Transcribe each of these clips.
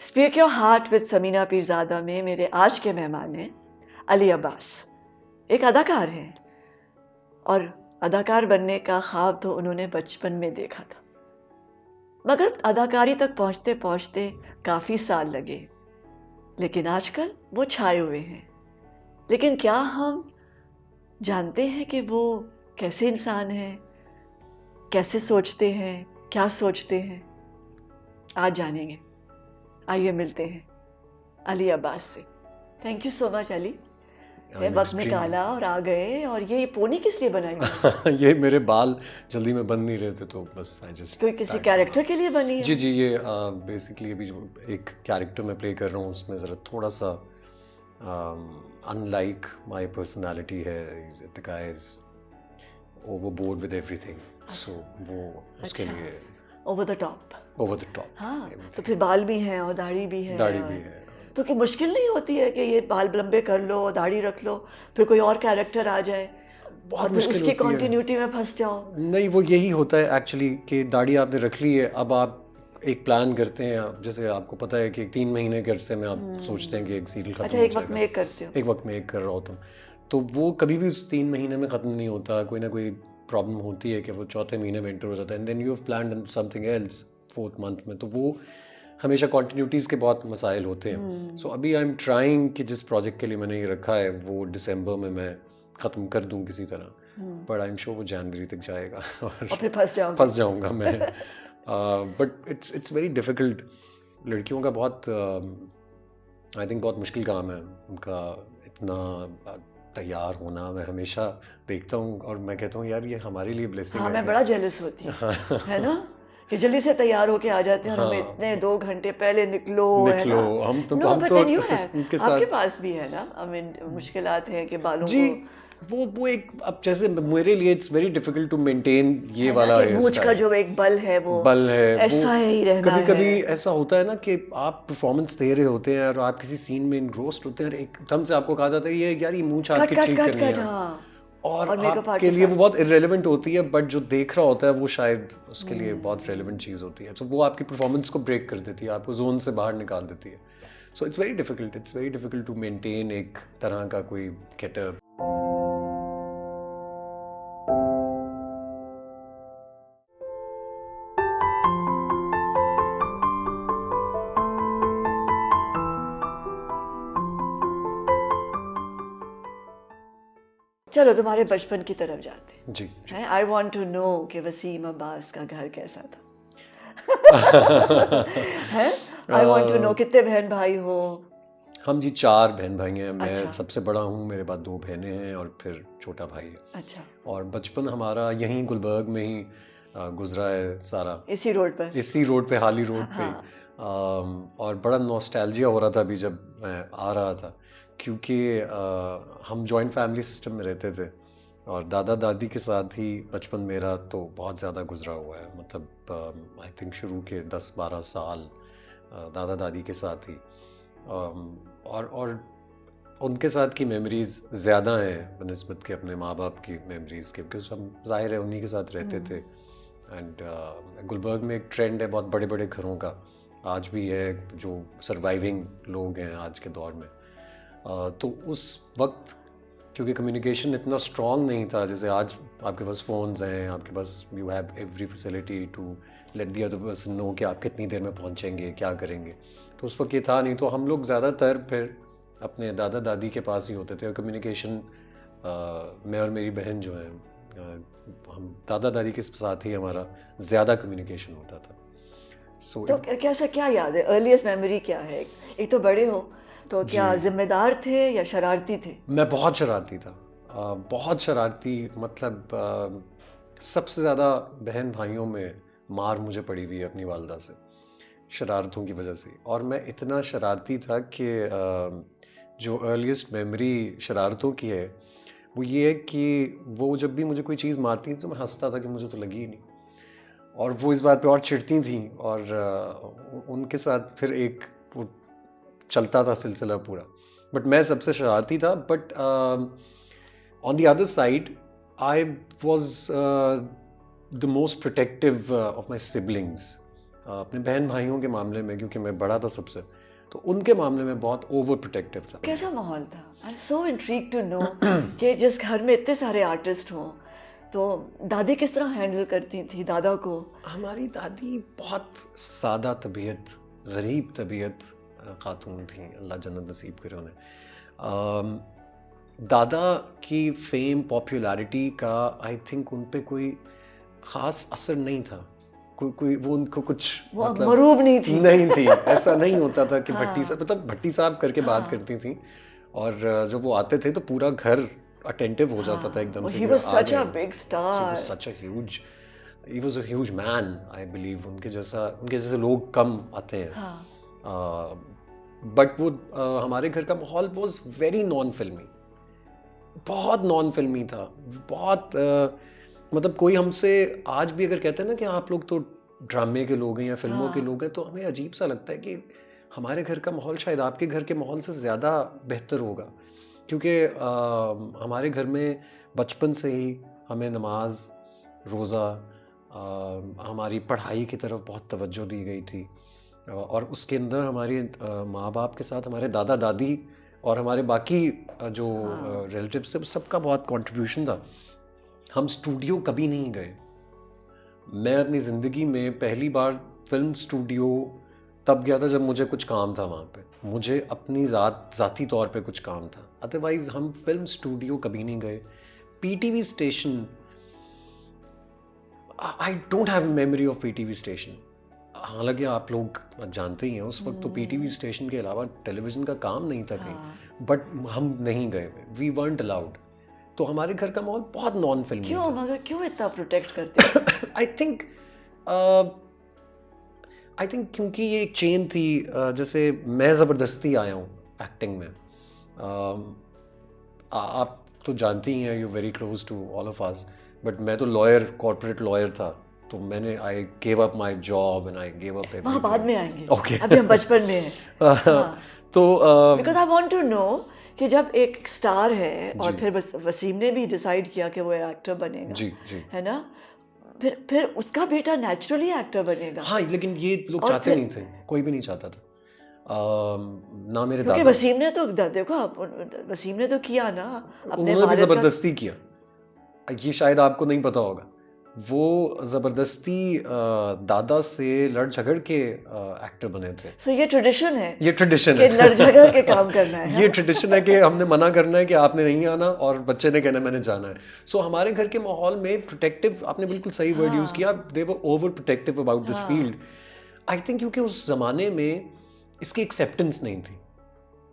Speak your heart with Samina Pirzada में मेरे आज के मेहमान हैं अली अब्बास। एक अदाकार हैं और अदाकार बनने का ख्वाब तो उन्होंने बचपन में देखा था, मगर अदाकारी तक पहुंचते पहुंचते काफ़ी साल लगे, लेकिन आजकल वो छाए हुए हैं। लेकिन क्या हम जानते हैं कि वो कैसे इंसान हैं, कैसे सोचते हैं, क्या सोचते हैं? आज जानेंगे। आइए मिलते हैं अली अब्बास से। Thank you so much Ali, वक्त निकाला और आ गए। और ये पोनी किस लिए बनाई है? ये मेरे बाल जल्दी में बन नहीं रहे थे तो बस आई जस्ट कोई किसी कैरेक्टर के लिए बनी है? जी जी, ये बेसिकली अभी जो एक कैरेक्टर मैं प्ले कर रहा हूँ उसमें ज़रा थोड़ा सा अनलाइक माय पर्सनालिटी है। The guy is overboard with everything, so वो उसके लिए ओवर द टॉप। हाँ, तो फिर बाल भी हैं और दाढ़ी भी है। तो क्या मुश्किल नहीं होती है कि ये बाल लंबे कर लो, दाढ़ी रख लो, फिर कोई और कैरेक्टर आ जाए और फिर उसकी कॉन्टिन्यूटी में फंस जाओ? नहीं, वो यही होता है एक्चुअली कि दाढ़ी आपने रख ली है, अब आप एक प्लान करते हैं। जैसे आपको पता है कि 3 महीने के अरसे में आप सोचते हैं कि एक सीरियल खत्म हो जाएगा। एक वक्त में एक करते हो, एक वक्त में एक कर रहा होता हूँ, तो वो कभी भी उस 3 महीने में ख़त्म नहीं होता। कोई ना कोई प्रॉब्लम होती है कि वो चौथे महीने में एंटर हो जाता है, and then you have planned something else 4th month में। तो वो हमेशा कॉन्टीन्यूटीज़ के बहुत मसाइल होते हैं। सो अभी आई एम ट्राइंग कि जिस प्रोजेक्ट के लिए मैंने ये रखा है वो दिसंबर में मैं ख़त्म कर दूँ किसी तरह, बट आई एम श्योर वो जनवरी तक जाएगा और फिर फंस जाऊँगा मैं। But it's very difficult. लड़कियों का बहुत आई थिंक बहुत मुश्किल काम है उनका, इतना तैयार होना। मैं हमेशा देखता हूँ और मैं कहता हूँ यार ये हमारे लिए ब्लेसिंग है। मैं बड़ा जेलस होती हूँ, है ना, कि जल्दी से तैयार होके आ जाते हैं और हमें इतने 2 घंटे पहले निकलो है ना? हम तो असिस्टेंट के साथ, आपके पास भी है ना, आई मीन मुश्किलात हैं कि बालों जी, को वो एक, अब जैसे मेरे लिए it's very difficult to maintain ये वाला मूंछ का जो एक बल है ऐसा ही रहना है। कभी ऐसा होता है ना कि आप परफॉर्मेंस दे रहे होते हैं और आप किसी सीन में इनग्रोस्ड होते हैं और एकदम से आपको कहा जाता है ये यार ये मूंछ आपकी ठीक करनी है, और आपके लिए वो बहुत इररिलेवेंट होती है, बट जो देख रहा होता है वो शायद उसके लिए बहुत रेलेवेंट चीज़ होती है। तो वो आपकी परफॉर्मेंस को ब्रेक कर देती है, आपको जोन से बाहर निकाल देती है। So it's very difficult to maintain एक तरह का कोई गेटअप। चलो तुम्हारे बचपन की तरफ जाते हैं जी। आई वॉन्ट टू नो कि वसीम अब्बास का घर कैसा था। आई वॉन्ट टू नो कितने बहन भाई हो? हम जी 4 बहन भाई हैं। मैं सबसे बड़ा हूँ, मेरे बाद 2 बहनें हैं और फिर छोटा भाई है। अच्छा। और बचपन हमारा यहीं गुलबर्ग में ही गुजरा है सारा, इसी रोड पे हाली रोड पे। और बड़ा नॉस्टैल्जिया हो रहा था अभी जब मैं आ रहा था, क्योंकि हम जॉइंट फैमिली सिस्टम में रहते थे और दादा दादी के साथ ही बचपन मेरा तो बहुत ज़्यादा गुजरा हुआ है। मतलब आई थिंक शुरू के 10-12 साल दादा दादी के साथ ही, और उनके साथ की मेमोरीज़ ज़्यादा हैं बनिस्बत के अपने माँ बाप की मेमोरीज़ के, बिकॉज हम ज़ाहिर है उन्हीं के साथ रहते थे। एंड गुलबर्ग में एक ट्रेंड है बहुत बड़े बड़े घरों का, आज भी है, जो सर्वाइविंग लोग हैं आज के दौर में। तो उस वक्त क्योंकि कम्युनिकेशन इतना स्ट्रॉन्ग नहीं था जैसे आज आपके पास फ़ोन्स हैं, आपके पास you have every facility to let the other person know कि आप कितनी देर में पहुंचेंगे, क्या करेंगे। तो उस वक्त ये था नहीं, तो हम लोग ज़्यादातर फिर अपने दादा दादी के पास ही होते थे। और कम्युनिकेशन मैं और मेरी बहन जो है हम दादा दादी के साथ ही हमारा ज़्यादा कम्युनिकेशन होता था। तो कैसा, क्या याद है, अर्लीस्ट मेमोरी क्या है? एक तो बड़े हो तो क्या जिम्मेदार थे या शरारती थे? मैं बहुत शरारती था, बहुत शरारती। मतलब सबसे ज़्यादा बहन भाइयों में मार मुझे पड़ी हुई है अपनी वालदा से, शरारतों की वजह से। और मैं इतना शरारती था कि जो अर्लीस्ट मेमोरी शरारतों की है वो ये है कि वो जब भी मुझे कोई चीज़ मारती थी तो मैं हंसता था कि मुझे तो लगी ही नहीं, और वो इस बात पे और चिढ़ती थी। और उनके साथ फिर एक चलता था सिलसिला पूरा। बट मैं सबसे शरारती था। But on the other side I was the most protective of my siblings, अपने बहन भाइयों के मामले में, क्योंकि मैं बड़ा था सबसे। तो उनके मामले में बहुत ओवर प्रोटेक्टिव था। कैसा माहौल था? I am so intrigue to know कि जिस घर में इतने सारे आर्टिस्ट हों, तो दादी किस तरह हैंडल करती थी दादा को? हमारी दादी बहुत सादा तबीयत, गरीब तबीयत खातून थी, अल्लाह जन्नत नसीब करे उन्हें। दादा की फेम पॉपुलैरिटी का आई थिंक उन पे कोई ख़ास असर नहीं था, कोई वो उनको कुछ वो मरूब नहीं थी। ऐसा नहीं होता था कि भट्टी साहब, मतलब भट्टी साहब करके बात करती थी, और जब वो आते थे तो पूरा घर अटेंटिव हो जाता था एकदम से। He was such a big star. He was such a huge, he was a huge man, I believe. उनके जैसे लोग कम आते हैं। बट वो हमारे घर का माहौल was very नॉन फिल्मी, बहुत नॉन फिल्मी था, बहुत मतलब कोई हमसे आज भी अगर कहते हैं ना कि आप लोग तो ड्रामे के लोग हैं या फिल्मों के लोग हैं, तो हमें अजीब सा लगता है कि हमारे घर का माहौल शायद आपके घर के माहौल से ज़्यादा बेहतर होगा, क्योंकि हमारे घर में बचपन से ही हमें नमाज, रोज़ा, हमारी पढ़ाई की तरफ बहुत तवज्जो दी गई थी, और उसके अंदर हमारे माँ बाप के साथ हमारे दादा दादी और हमारे बाकी जो रिलेटिव्स थे सबका बहुत कंट्रीब्यूशन था। हम स्टूडियो कभी नहीं गए। मैं अपनी ज़िंदगी में पहली बार फिल्म स्टूडियो तब गया था जब मुझे कुछ काम था वहाँ पे, मुझे अपनी ज़ाती तौर पे कुछ काम था, अदरवाइज़ हम फिल्म स्टूडियो कभी नहीं गए। PTV station, I don't have memory of PTV station. हालांकि आप लोग जानते ही हैं उस वक्त तो पीटीवी स्टेशन के अलावा टेलीविज़न का काम नहीं था कहीं, बट हम नहीं गए, वी वरंट अलाउड। तो हमारे घर का माहौल बहुत नॉन फिल्मी। क्यों मगर क्यों इतना प्रोटेक्ट करते? आई थिंक क्योंकि ये एक चेन थी, जैसे मैं ज़बरदस्ती आया हूँ एक्टिंग में। आप तो जानती ही हैं, you very close to all of us, but मैं तो लॉयर, कॉर्पोरेट लॉयर था, तो मैंने I gave up my job and I gave up everything. वहाँ बाद में आएंगे, Okay. अभी हम बचपन में हैं। तो because I want to know कि जब एक स्टार है और फिर वसीम ने भी डिसाइड किया कि वो एक्टर बनेगा, जी जी, है ना, फिर उसका बेटा नेचुरली एक्टर बनेगा। हाँ, लेकिन ये लोग चाहते नहीं थे, कोई भी नहीं चाहता था, ना मेरे दादा। क्योंकि वसीम ने तो देखो, वसीम ने तो किया ना, अपने उन्होंने भी ज़बरदस्ती किया, ये शायद आपको नहीं पता होगा। वो ज़बरदस्ती दादा से लड़ झगड़ के एक्टर बने थे। सो ये ट्रेडिशन है, ये ट्रेडिशन कि है, लड़ झगड़ के काम करना है। ये ट्रेडिशन है कि हमने मना करना है कि आपने नहीं आना, और बच्चे ने कहना मैंने जाना है। सो हमारे घर के माहौल में प्रोटेक्टिव, आपने बिल्कुल सही वर्ड यूज़ किया, they were overprotective about this field. I think क्योंकि उस ज़माने में इसकी एक्सेप्टेंस नहीं थी।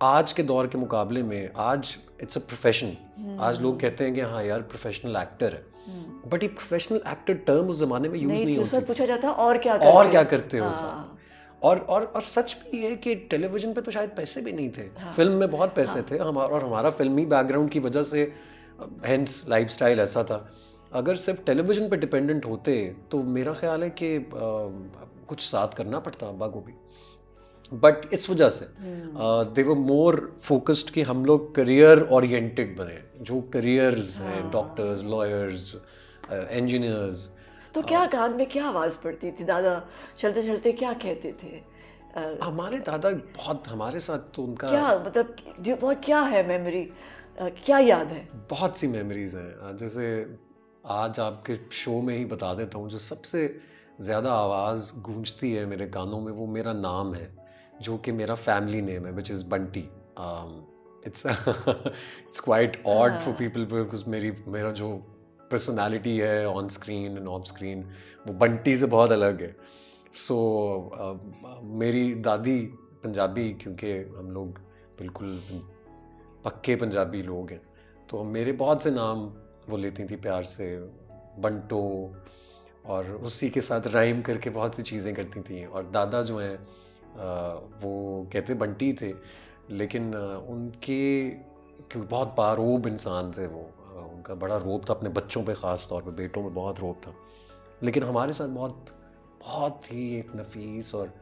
आज के दौर के मुकाबले में आज इट्स अ प्रोफेशन, आज लोग कहते हैं कि हाँ यार प्रोफेशनल एक्टर है, बट ये प्रोफेशनल एक्टर टर्म उस जमाने में यूज नहीं होती। पूछा जाता और क्या करते हो साहब। और सच भी है कि टेलीविजन पे तो शायद पैसे भी नहीं थे, फिल्म में बहुत पैसे थे। हमारा फिल्मी बैकग्राउंड की वजह से हेंस लाइफस्टाइल ऐसा था। अगर सिर्फ टेलीविजन पे डिपेंडेंट होते तो मेरा ख्याल है कि कुछ साथ करना पड़ता अब्बा को भी, बट इस वजह से दे वर मोर फोकस्ड कि हम लोग करियर ओरिएंटेड बने, जो करियर्स हैं, डॉक्टर्स, लॉयर्स, इंजीनियर्स। तो क्या कान में क्या आवाज़ पड़ती थी? दादा चलते चलते क्या कहते थे? हमारे दादा बहुत, हमारे साथ तो उनका क्या मतलब वो क्या है मेमोरी, क्या याद है? बहुत सी मेमोरीज हैं। जैसे आज आपके शो में ही बता देता हूँ, जो सबसे ज़्यादा आवाज़ गूंजती है मेरे कानों में वो मेरा नाम है, जो कि मेरा फैमिली नेम है, which is Bunty. It's quite odd for people, because मेरा जो पर्सनालिटी है on screen end of screen वो बंटी से बहुत अलग है। सो मेरी दादी पंजाबी, क्योंकि हम लोग बिल्कुल पक्के पंजाबी लोग हैं, तो मेरे बहुत से नाम वो लेती थी प्यार से, बंटो, और उसी के साथ राइम करके बहुत सी चीज़ें करती थी। और दादा जो हैं वो कहते बंटी थे, लेकिन उनके क्योंकि बहुत बारोब इंसान थे वो, उनका बड़ा रोब था अपने बच्चों पे, ख़ास तौर पे बेटों में बहुत रोब था, लेकिन हमारे साथ बहुत ही एक नफीस और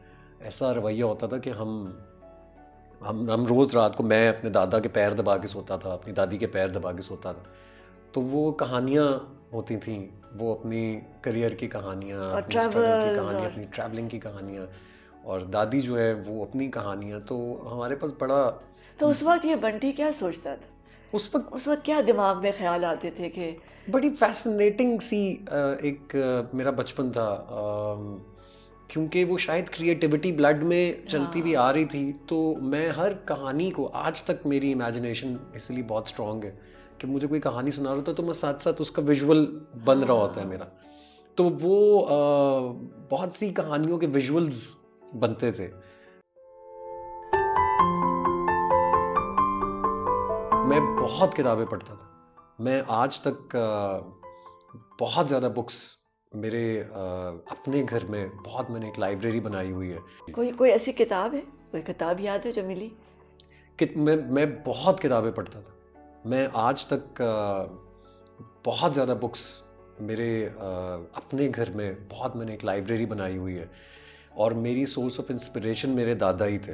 ऐसा रवैया होता था कि हम रोज़ रात को, मैं अपने दादा के पैर दबा के सोता था, अपनी दादी के पैर दबा के सोता था। तो वो कहानियाँ होती थी, वो अपनी करियर की कहानियाँ, अपनी स्ट्रगल की कहानियाँ, अपनी ट्रैवलिंग की कहानियाँ, और दादी जो है वो अपनी कहानियाँ, तो हमारे पास बड़ा तो उस वक्त ये बंटी क्या सोचता था? उस वक्त क्या दिमाग में ख्याल आते थे कि बड़ी फैसिनेटिंग सी मेरा बचपन था, क्योंकि वो शायद क्रिएटिविटी ब्लड में चलती हुई आ रही थी, तो मैं हर कहानी को, आज तक मेरी इमेजिनेशन इसलिए बहुत स्ट्रांग है कि मुझे कोई कहानी सुना रहा होता तो मैं साथ साथ उसका विजुअल बन रहा होता है मेरा, तो वो बहुत सी कहानियों के विजुअल्स बनते थे। मैं बहुत किताबें पढ़ता था, मैं आज तक बहुत ज़्यादा बुक्स मेरे अपने घर में, बहुत मैंने एक लाइब्रेरी बनाई हुई है। कोई ऐसी किताब है, कोई किताब याद है जो मिली? कि मैं बहुत किताबें पढ़ता था, मैं आज तक बहुत ज़्यादा बुक्स मेरे अपने घर में, बहुत मैंने एक लाइब्रेरी बनाई हुई है। और मेरी सोर्स ऑफ इंस्पिरेशन मेरे दादा ही थे,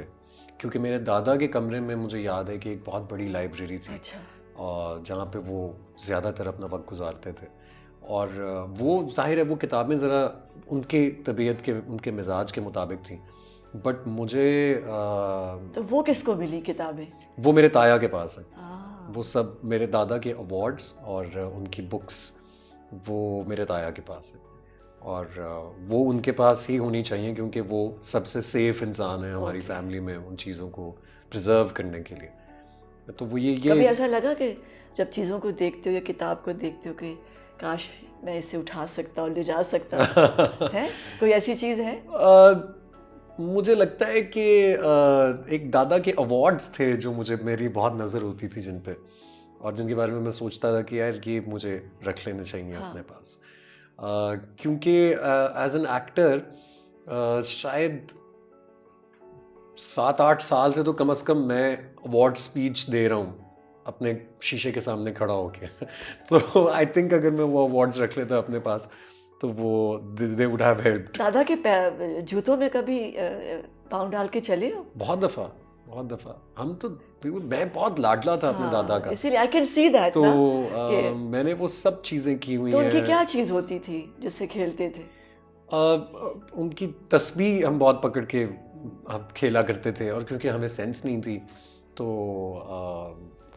क्योंकि मेरे दादा के कमरे में मुझे याद है कि एक बहुत बड़ी लाइब्रेरी थी। अच्छा। और जहाँ पे वो ज़्यादातर अपना वक्त गुजारते थे, और वो जाहिर है वो किताबें ज़रा उनके तबीयत के, उनके मिजाज के मुताबिक थी, बट मुझे तो वो किसको मिली किताबें? वो मेरे ताया के पास है। वो सब मेरे दादा के अवार्ड्स और उनकी बुक्स वो मेरे ताया के पास है, और वो उनके पास ही होनी चाहिए, क्योंकि वो सबसे सेफ इंसान है हमारी फैमिली में उन चीज़ों को प्रिजर्व करने के लिए। तो वो ये कभी ऐसा लगा कि जब चीज़ों को देखते हो या किताब को देखते हो कि काश मैं इसे उठा सकता और ले जा सकता है? कोई ऐसी चीज़ है? मुझे लगता है कि एक दादा के अवार्ड्स थे जो मुझे, मेरी बहुत नज़र होती थी जिन पे, और जिनके बारे में मैं सोचता था कि यार ये मुझे रख लेने चाहिए अपने पास, क्योंकि एज एन एक्टर शायद 7-8 साल से तो कम से कम मैं अवार्ड स्पीच दे रहा हूँ अपने शीशे के सामने खड़ा होके तो आई थिंक अगर मैं वो अवार्ड्स रख लेता अपने पास तो वो दे वुड हैव हेल्प्ड। दादा के जूतों में कभी पाँव डाल के चले हो? बहुत दफ़ा हम तो, मैं बहुत लाडला था अपने दादा का, इसीलिए आई कैन सी दैट। तो मैंने वो सब चीज़ें की हुई तो हैं। उनकी क्या चीज़ होती थी जिससे खेलते थे? उनकी तस्बीह हम बहुत पकड़ के हम खेला करते थे, और क्योंकि हमें सेंस नहीं थी तो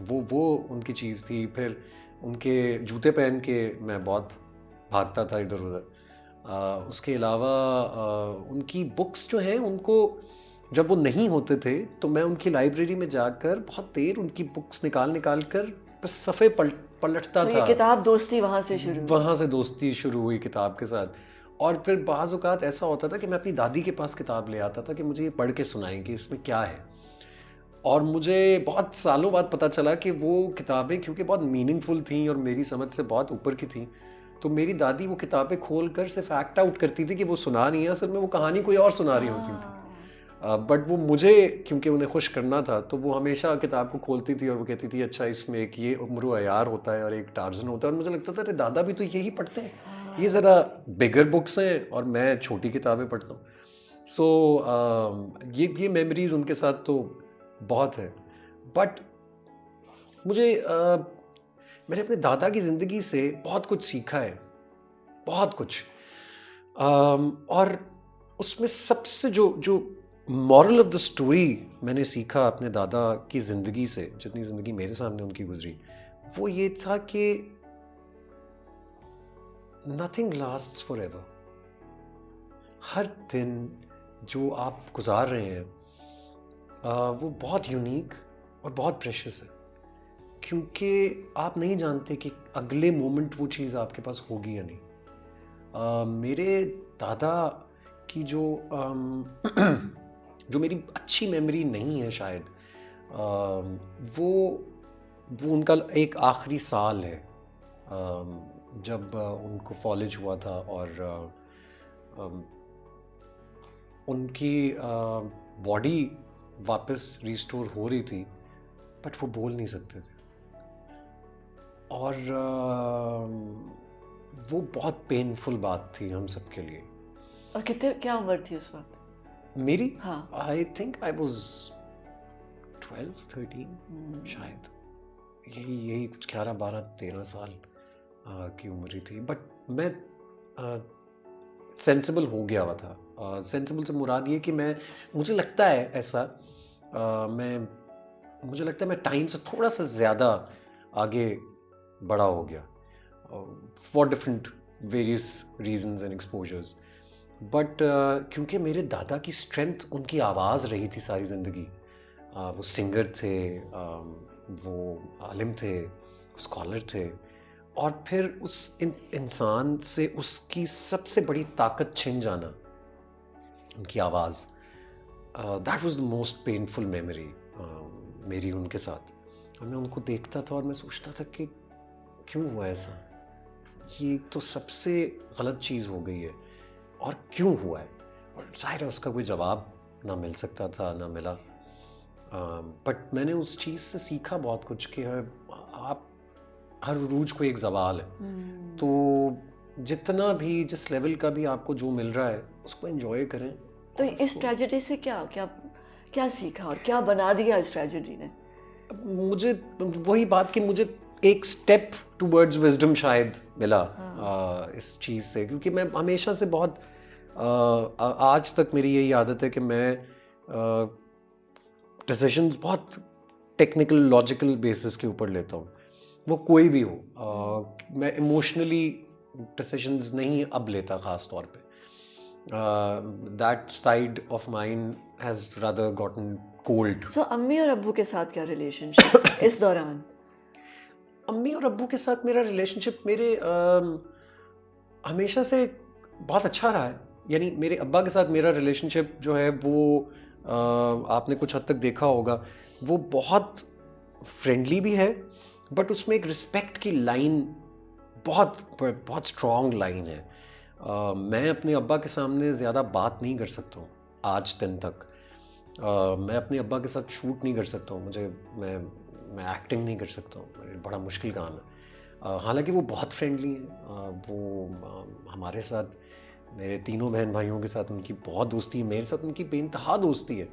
वो उनकी चीज़ थी। फिर उनके जूते पहन के मैं बहुत भागता था इधर उधर। उसके अलावा उनकी बुक्स जो हैं, उनको जब वो नहीं होते थे तो मैं उनकी लाइब्रेरी में जाकर बहुत देर उनकी बुक्स निकाल कर बस सफ़े पलटता था। ये किताब दोस्ती वहाँ से दोस्ती शुरू हुई किताब के साथ। और फिर बाज़ औक़ात ऐसा होता था कि मैं अपनी दादी के पास किताब ले आता था कि मुझे ये पढ़ के सुनाएं कि इसमें क्या है, और मुझे बहुत सालों बाद पता चला कि वो किताबें क्योंकि बहुत मीनिंगफुल थी और मेरी समझ से बहुत ऊपर की थी, तो मेरी दादी वो किताबें खोल कर सिर्फ एक्ट आउट करती थी कि वो सुना रही हैं, असल में वो कहानी कोई और सुना रही होती थी। बट वो मुझे, क्योंकि उन्हें खुश करना था, तो वो हमेशा किताब को खोलती थी और वो कहती थी अच्छा इसमें एक ये उम्र अयार होता है और एक टार्जन होता है, और मुझे लगता था अरे दादा भी तो यही पढ़ते हैं, ये ज़रा बिगर बुक्स हैं और मैं छोटी किताबें पढ़ता हूँ। सो ये मेमोरीज उनके साथ तो बहुत है। बट मुझे मैंने अपने दादा की ज़िंदगी से बहुत कुछ सीखा है, बहुत कुछ। और उसमें सबसे जो मॉरल ऑफ द स्टोरी मैंने सीखा अपने दादा की ज़िंदगी से, जितनी ज़िंदगी मेरे सामने उनकी गुजरी, वो ये था कि नथिंग लास्ट्स फॉर एवर। हर दिन जो आप गुजार रहे हैं वो बहुत यूनिक और बहुत प्रेशियस है, क्योंकि आप नहीं जानते कि अगले मोमेंट वो चीज़ आपके पास होगी या नहीं। मेरे दादा की जो मेरी अच्छी मेमोरी नहीं है शायद, वो उनका एक आखिरी साल है जब उनको फॉलेज हुआ था, और उनकी बॉडी वापस रिस्टोर हो रही थी, बट वो बोल नहीं सकते थे, और वो बहुत पेनफुल बात थी हम सब के लिए। और क्या उम्र थी उस वक्त मेरी? हाँ, आई थिंक आई वॉज 12-13 शायद, यही कुछ 11-12-13 साल की उम्र थी। बट मैं सेंसिबल हो गया हुआ था। सेंसिबल से मुराद ये कि मुझे लगता है ऐसा, मुझे लगता है मैं टाइम से थोड़ा सा ज़्यादा आगे बड़ा हो गया for different various reasons and exposures. But क्योंकि मेरे दादा की स्ट्रेंथ उनकी आवाज़ रही थी सारी ज़िंदगी। वो सिंगर थे, वो आलिम थे, स्कॉलर थे, और फिर उस इंसान से उसकी सबसे बड़ी ताकत छिन जाना, उनकी आवाज़, that was the most painful memory मेरी उनके साथ। और मैं उनको देखता था और मैं सोचता था कि क्यों हुआ ऐसा, ये तो सबसे गलत चीज़ हो गई है, और क्यों हुआ है। और जाहिर है उसका कोई जवाब ना मिल सकता था, ना मिला। बट मैंने उस चीज़ से सीखा बहुत कुछ कि आप हर उरूज को एक ज़वाल है। तो जितना भी, जिस लेवल का भी आपको जो मिल रहा है उसको एंजॉय करें। तो इस ट्रेजेडी से क्या क्या क्या सीखा और क्या बना दिया इस ट्रेजेडी ने? मुझे वही बात कि मुझे एक स्टेप टूवर्ड्स विजडम शायद मिला इस चीज़ से, क्योंकि मैं हमेशा से बहुत आज तक मेरी यही आदत है कि मैं डिसीजंस बहुत टेक्निकल लॉजिकल बेसिस के ऊपर लेता हूँ, वो कोई भी हो। मैं इमोशनली डिसीजंस नहीं अब लेता ख़ास तौर पे। That side of mind has rather gotten cold. So अम्मी और अब्बू के साथ क्या रिलेशनशिप इस दौरान? अम्मी और अब्बू के साथ मेरा रिलेशनशिप मेरे हमेशा से बहुत अच्छा रहा है। यानी मेरे अब्बा के साथ मेरा रिलेशनशिप जो है वो आपने कुछ हद तक देखा होगा, वो बहुत फ्रेंडली भी है, बट उसमें एक रिस्पेक्ट की लाइन बहुत बहुत स्ट्रॉन्ग लाइन है। मैं अपने अब्बा के सामने ज़्यादा बात नहीं कर सकता हूँ आज दिन तक। मैं अपने अब्बा के साथ शूट नहीं कर सकता हूँ, मैं एक्टिंग नहीं कर सकता हूँ, बड़ा मुश्किल काम है। हालांकि वो बहुत फ्रेंडली हैं। वो हमारे साथ, मेरे तीनों बहन भाइयों के साथ उनकी बहुत दोस्ती है, मेरे साथ उनकी बेइंतहा दोस्ती है।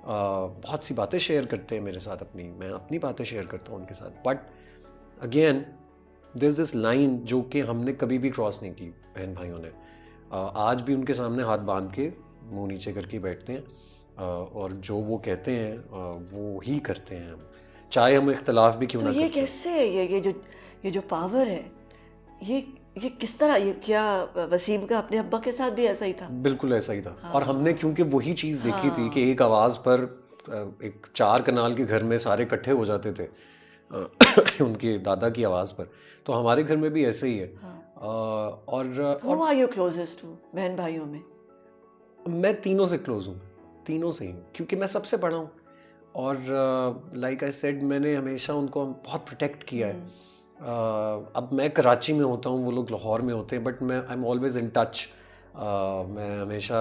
बहुत सी बातें शेयर करते हैं मेरे साथ, मैं अपनी बातें शेयर करता हूँ उनके साथ। But again there is this line जो कि हमने कभी भी क्रॉस नहीं की बहन भाइयों ने। आज भी उनके सामने हाथ बांध के मुंह नीचे करके बैठते हैं, और जो वो कहते हैं वो ही करते हैं हम, चाहे हम इख्तलाफ भी क्यों तो ना ये करते कैसे है, ये जो पावर है, ये किस तरह, ये क्या वसीम का अपने अब्बा के साथ भी ऐसा ही था? बिल्कुल ऐसा ही था। और हमने क्योंकि वही चीज़ देखी थी कि एक आवाज़ पर एक 4 कनाल के घर में सारे इकट्ठे हो जाते थे उनके दादा की आवाज़ पर, तो हमारे घर में भी ऐसे ही है। और Who are you closest to बहन भाइयों में? मैं तीनों से क्लोज हूँ, तीनों से ही, क्योंकि मैं सबसे बड़ा हूँ। और लाइक आई सेड, मैंने हमेशा उनको बहुत प्रोटेक्ट किया है। अब मैं कराची में होता हूँ, वो लोग लाहौर में होते हैं, बट मैं I am always in touch. मैं हमेशा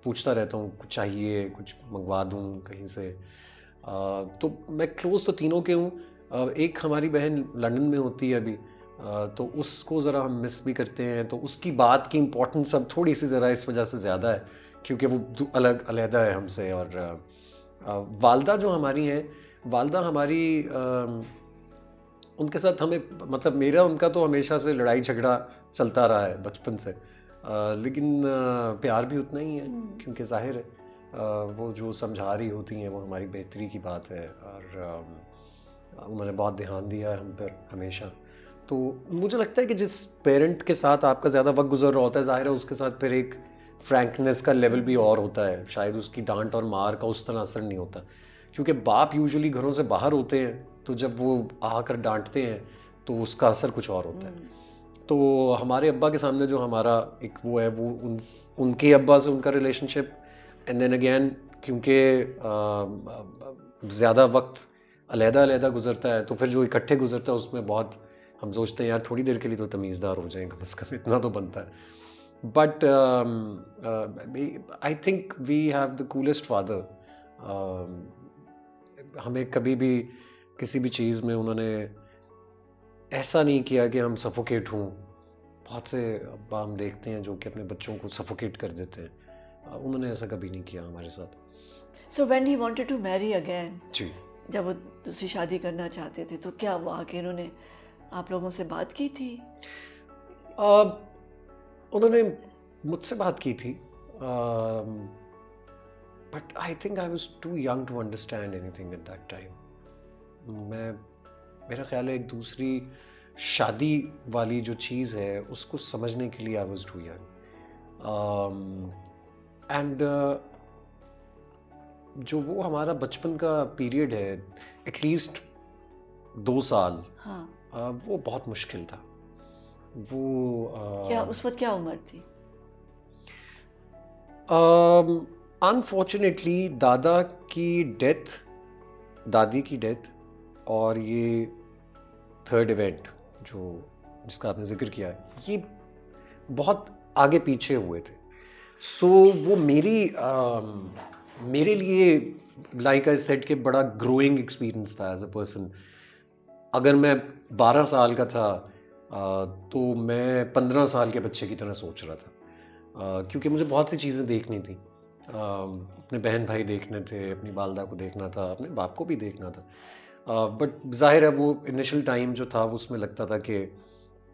पूछता रहता हूँ कुछ चाहिए, कुछ मंगवा दूँ कहीं से। तो मैं क्लोज तो तीनों के हूँ। एक हमारी बहन लंदन में होती है अभी, तो उसको ज़रा हम मिस भी करते हैं, तो उसकी बात की इम्पोर्टेंस अब थोड़ी सी ज़रा इस वजह से ज़्यादा है क्योंकि वो अलहदा है हमसे। और वालदा जो हमारी हैं, वालदा हमारी उनके साथ हमें, मतलब मेरा उनका तो हमेशा से लड़ाई झगड़ा चलता रहा है बचपन से, लेकिन प्यार भी उतना ही है, क्योंकि जाहिर है वो जो समझा रही होती हैं वो हमारी बेहतरी की बात है। और उन्होंने बहुत ध्यान दिया है हम पर हमेशा। तो मुझे लगता है कि जिस पेरेंट के साथ आपका ज़्यादा वक्त गुजर रहा होता है, जाहिर है उसके साथ फिर एक फ्रैंकनेस का लेवल भी और होता है, शायद उसकी डांट और मार का उस तरह असर नहीं होता, क्योंकि बाप यूजुअली घरों से बाहर होते हैं, तो जब वो आकर डांटते हैं तो उसका असर कुछ और होता है। तो हमारे अब्बा के सामने जो हमारा एक वो है, वो उनके अब्बा से उनका रिलेशनशिप, एंड देन अगेन क्योंकि ज़्यादा वक्त अलहदा गुजरता है, तो फिर जो इकट्ठे गुजरता है उसमें बहुत हम सोचते हैं यार थोड़ी देर के लिए तो तमीज़दार हो जाएं, कम से कम इतना तो बनता है। But I think we have the coolest father. हमें कभी भी किसी भी चीज़ में उन्होंने ऐसा नहीं किया कि हम सफोकेट हों। बहुत से अब्बा हम देखते हैं जो कि अपने बच्चों को सफोकेट कर देते हैं, उन्होंने ऐसा कभी नहीं किया हमारे साथ। So when he wanted to marry again, जी, जब वो दूसरी शादी करना चाहते थे, तो क्या वो आके उन्होंने आप लोगों से बात की थी? उन्होंने मुझसे बात की थी, but I think I was too young to understand anything at that time. मेरा ख्याल है एक दूसरी शादी वाली जो चीज़ है उसको समझने के लिए I was too young. And जो वो हमारा बचपन का पीरियड है, एटलीस्ट 2 साल, हाँ, वो बहुत मुश्किल था। वो क्या उस वक्त क्या उम्र थी? अनफॉर्चुनेटली दादी की डेथ और ये थर्ड इवेंट जो जिसका आपने जिक्र किया है, ये बहुत आगे पीछे हुए थे। सो वो मेरे लिए लाइक आई सेड के बड़ा ग्रोइंग एक्सपीरियंस था एज अ पर्सन। अगर मैं 12 साल का था तो मैं 15 साल के बच्चे की तरह सोच रहा था, क्योंकि मुझे बहुत सी चीज़ें देखनी थी। अपने बहन भाई देखने थे, अपनी वालदा को देखना था, अपने बाप को भी देखना था। बट जाहिर है वो इनिशियल टाइम जो था उसमें लगता था कि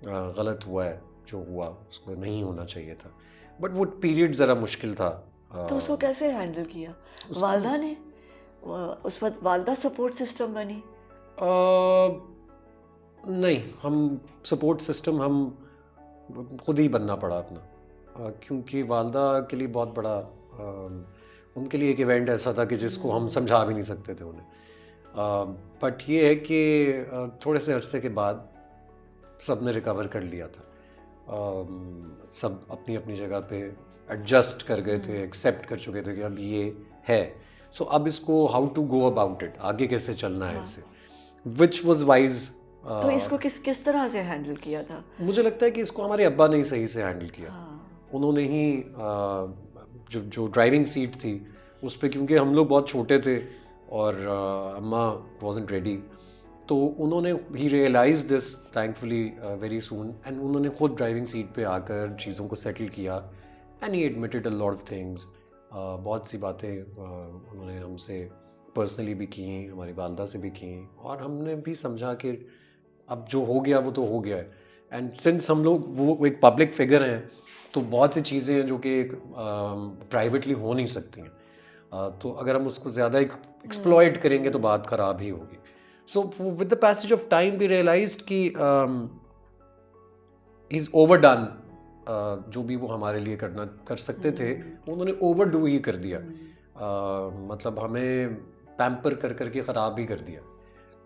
गलत हुआ है जो हुआ, उसको नहीं होना चाहिए था। बट वो पीरियड ज़रा मुश्किल था। तो उसको कैसे हैंडल किया वालदा ने? उस वक्त वालदा सपोर्ट सिस्टम बनी? नहीं, हम सपोर्ट सिस्टम हम खुद ही बनना पड़ा अपना, क्योंकि वालदा के लिए बहुत बड़ा उनके लिए एक इवेंट ऐसा था कि जिसको हम समझा भी नहीं सकते थे उन्हें। बट ये है कि थोड़े से अरसे के बाद सब ने रिकवर कर लिया था। सब अपनी अपनी जगह पे एडजस्ट कर गए थे, एक्सेप्ट कर चुके थे कि अब ये है। सो अब इसको how to go about it, आगे कैसे चलना है इससे, विच वॉज वाइज। तो इसको किस तरह से हैंडल किया था? मुझे लगता है कि इसको हमारे अब्बा ने ही सही से हैंडल किया। हाँ। उन्होंने ही जो ड्राइविंग सीट थी उस पर, क्योंकि हम लोग बहुत छोटे थे और अम्मा वॉजंट रेडी, तो उन्होंने ही realize this thankfully very soon, and उन्होंने खुद ड्राइविंग सीट पे आकर चीज़ों को सेटल किया। And he admitted a lot of things. बहुत सी बातें उन्होंने हमसे पर्सनली भी की, हमारी वालदा से भी की, और हमने भी समझा कि अब जो हो गया वो तो हो गया है। एंड सिंस हम लोग वो एक पब्लिक फिगर हैं, तो बहुत सी चीज़ें हैं जो कि प्राइवेटली हो नहीं सकती हैं। तो अगर हम उसको ज़्यादा एक्सप्लॉइट करेंगे तो बात ख़राब ही होगी। So with the passage of time we realized कि इज़ ओवरडन। जो भी वो हमारे लिए कर सकते थे उन्होंने ओवरडू ही कर दिया। मतलब हमें पैम्पर कर करके ख़राब ही कर दिया।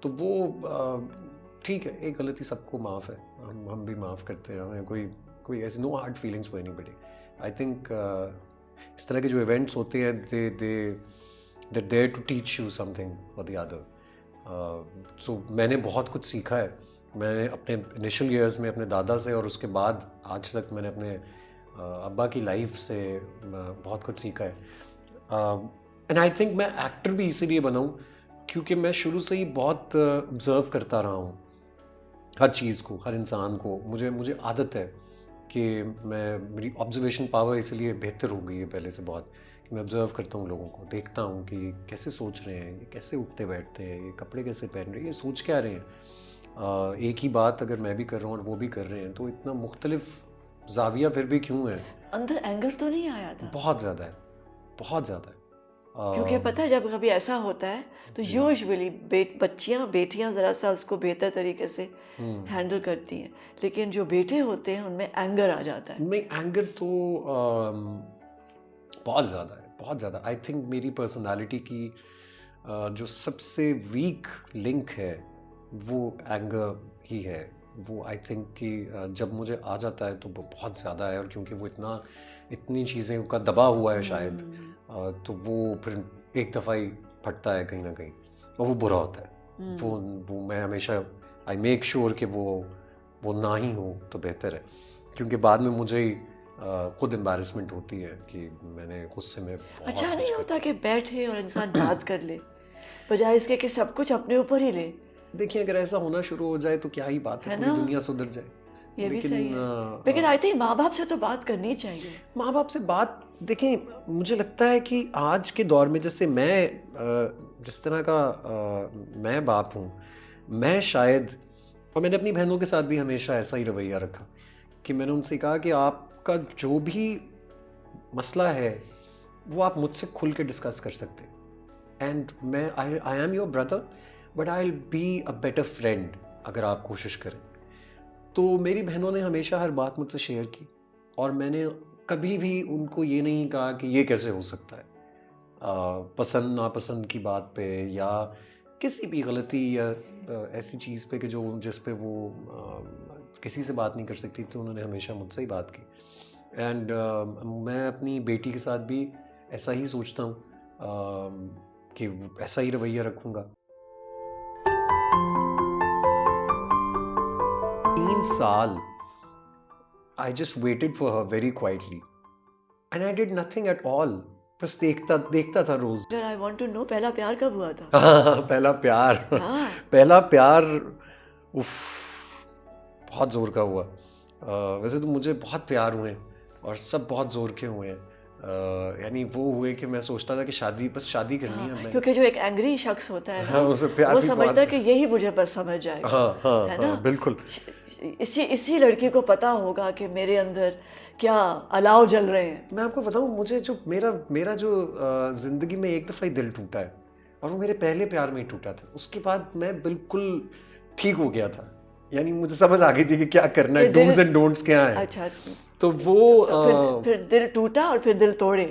तो वो ठीक है, एक गलती सबको माफ़ है, हम भी माफ़ करते हैं। हमें कोई ऐसे no hard feelings for anybody. I think इस तरह के जो इवेंट्स होते हैं they there to teach you something for the other. So मैंने बहुत कुछ सीखा है। मैंने अपने इनिशियल ईयर्स में अपने दादा से, और उसके बाद आज तक मैंने अपने अब्बा की लाइफ से बहुत कुछ सीखा है। एंड आई थिंक मैं एक्टर भी इसीलिए बनाऊँ क्योंकि मैं शुरू से ही बहुत ऑब्ज़र्व करता रहा हूँ हर चीज़ को, हर इंसान को। मुझे आदत है कि मेरी ऑब्जर्वेशन पावर इसलिए बेहतर हो गई है पहले से बहुत, कि मैं ऑब्ज़र्व करता हूँ लोगों को, देखता हूँ कि कैसे सोच रहे हैं, ये कैसे उठते बैठते हैं, ये कपड़े कैसे पहन रहे हैं, ये सोच क्या रहे हैं। एक ही बात अगर मैं भी कर रहा हूँ और वो भी कर रहे हैं, तो इतना मुख्तलिफ जाविया फिर भी क्यों है? अंदर एंगर तो नहीं आया था? बहुत ज़्यादा है, बहुत ज़्यादा है। क्योंकि पता है जब कभी ऐसा होता है तो यूजुअली बेटियां ज़रा सा उसको बेहतर तरीके से हैंडल करती हैं, लेकिन जो बेटे होते हैं उनमें एंगर आ जाता है। उनमें एंगर तो बहुत ज़्यादा है, बहुत ज़्यादा। आई थिंक मेरी पर्सनालिटी की जो सबसे वीक लिंक है वो एंगर ही है। वो आई थिंक कि जब मुझे आ जाता है तो वो बहुत ज़्यादा है, और क्योंकि वो इतनी चीज़ें का दबा हुआ है शायद, तो वो फिर एक दफ़ा ही फटता है कहीं ना कहीं, और वो बुरा होता है। वो मैं हमेशा आई मेक श्योर कि वो ना ही हो तो बेहतर है, क्योंकि बाद में मुझे ही खुद एम्बैरेसमेंट होती है कि मैंने गुस्से में अच्छा नहीं होता कि बैठे और इंसान बात कर ले बजाय इसके कि सब कुछ अपने ऊपर ही ले? देखिए, अगर ऐसा होना शुरू हो जाए तो क्या ही बात है, पूरी दुनिया सुधर जाए। ये भी सही है, लेकिन आई थिंक माँ बाप से तो बात करनी चाहिए। माँ बाप से बात, देखिए मुझे लगता है कि आज के दौर में जैसे मैं जिस तरह का मैं बाप हूँ, मैं शायद, और मैंने अपनी बहनों के साथ भी हमेशा ऐसा ही रवैया रखा कि मैंने उनसे कहा कि आपका जो भी मसला है वो आप मुझसे खुल के डिस्कस कर सकते हैं। एंड मैं I am your brother, but I will be a better friend अगर आप कोशिश करें। तो मेरी बहनों ने हमेशा हर बात मुझसे शेयर की, और मैंने कभी भी उनको ये नहीं कहा कि ये कैसे हो सकता है। पसंद नापसंद की बात पे या किसी भी गलती या ऐसी चीज़ पे कि जो जिस पे वो किसी से बात नहीं कर सकती, तो उन्होंने हमेशा मुझसे ही बात की। एंड मैं अपनी बेटी के साथ भी ऐसा ही सोचता हूँ कि ऐसा ही रवैया रखूँगा। 3 साल I just waited for her very quietly and I did nothing at all. बस देखता था रोज। अगर आई वांट टू नो पहला प्यार कब हुआ था? हाँ, पहला प्यार। हाँ। पहला प्यार उफ, बहुत जोर का हुआ। वैसे तो मुझे बहुत प्यार हुए और सब बहुत जोर के हुए हैं। यानी वो हुए कि मैं सोचता था कि शादी करनी है मैं। क्योंकि जो एक एंग्री शख्स होता है हाँ, उसे प्यार वो भी समझता बहुत है कि यही मुझे बस समझ जाएगा। हाँ, है ना? बिल्कुल। इसी लड़की को पता होगा कि मेरे अंदर क्या अलाव जल रहे हैं। मैं आपको बताऊं, मुझे जो मेरा जो जिंदगी में एक दफ़ा ही दिल टूटा है, और वो मेरे पहले प्यार में ही टूटा था। उसके बाद मैं बिल्कुल ठीक हो गया था। यानी मुझे समझ आ गई थी कि क्या करना है, डूज एंड डोंट्स क्या है। अच्छा, तो वो फिर दिल टूटा और फिर दिल तोड़े।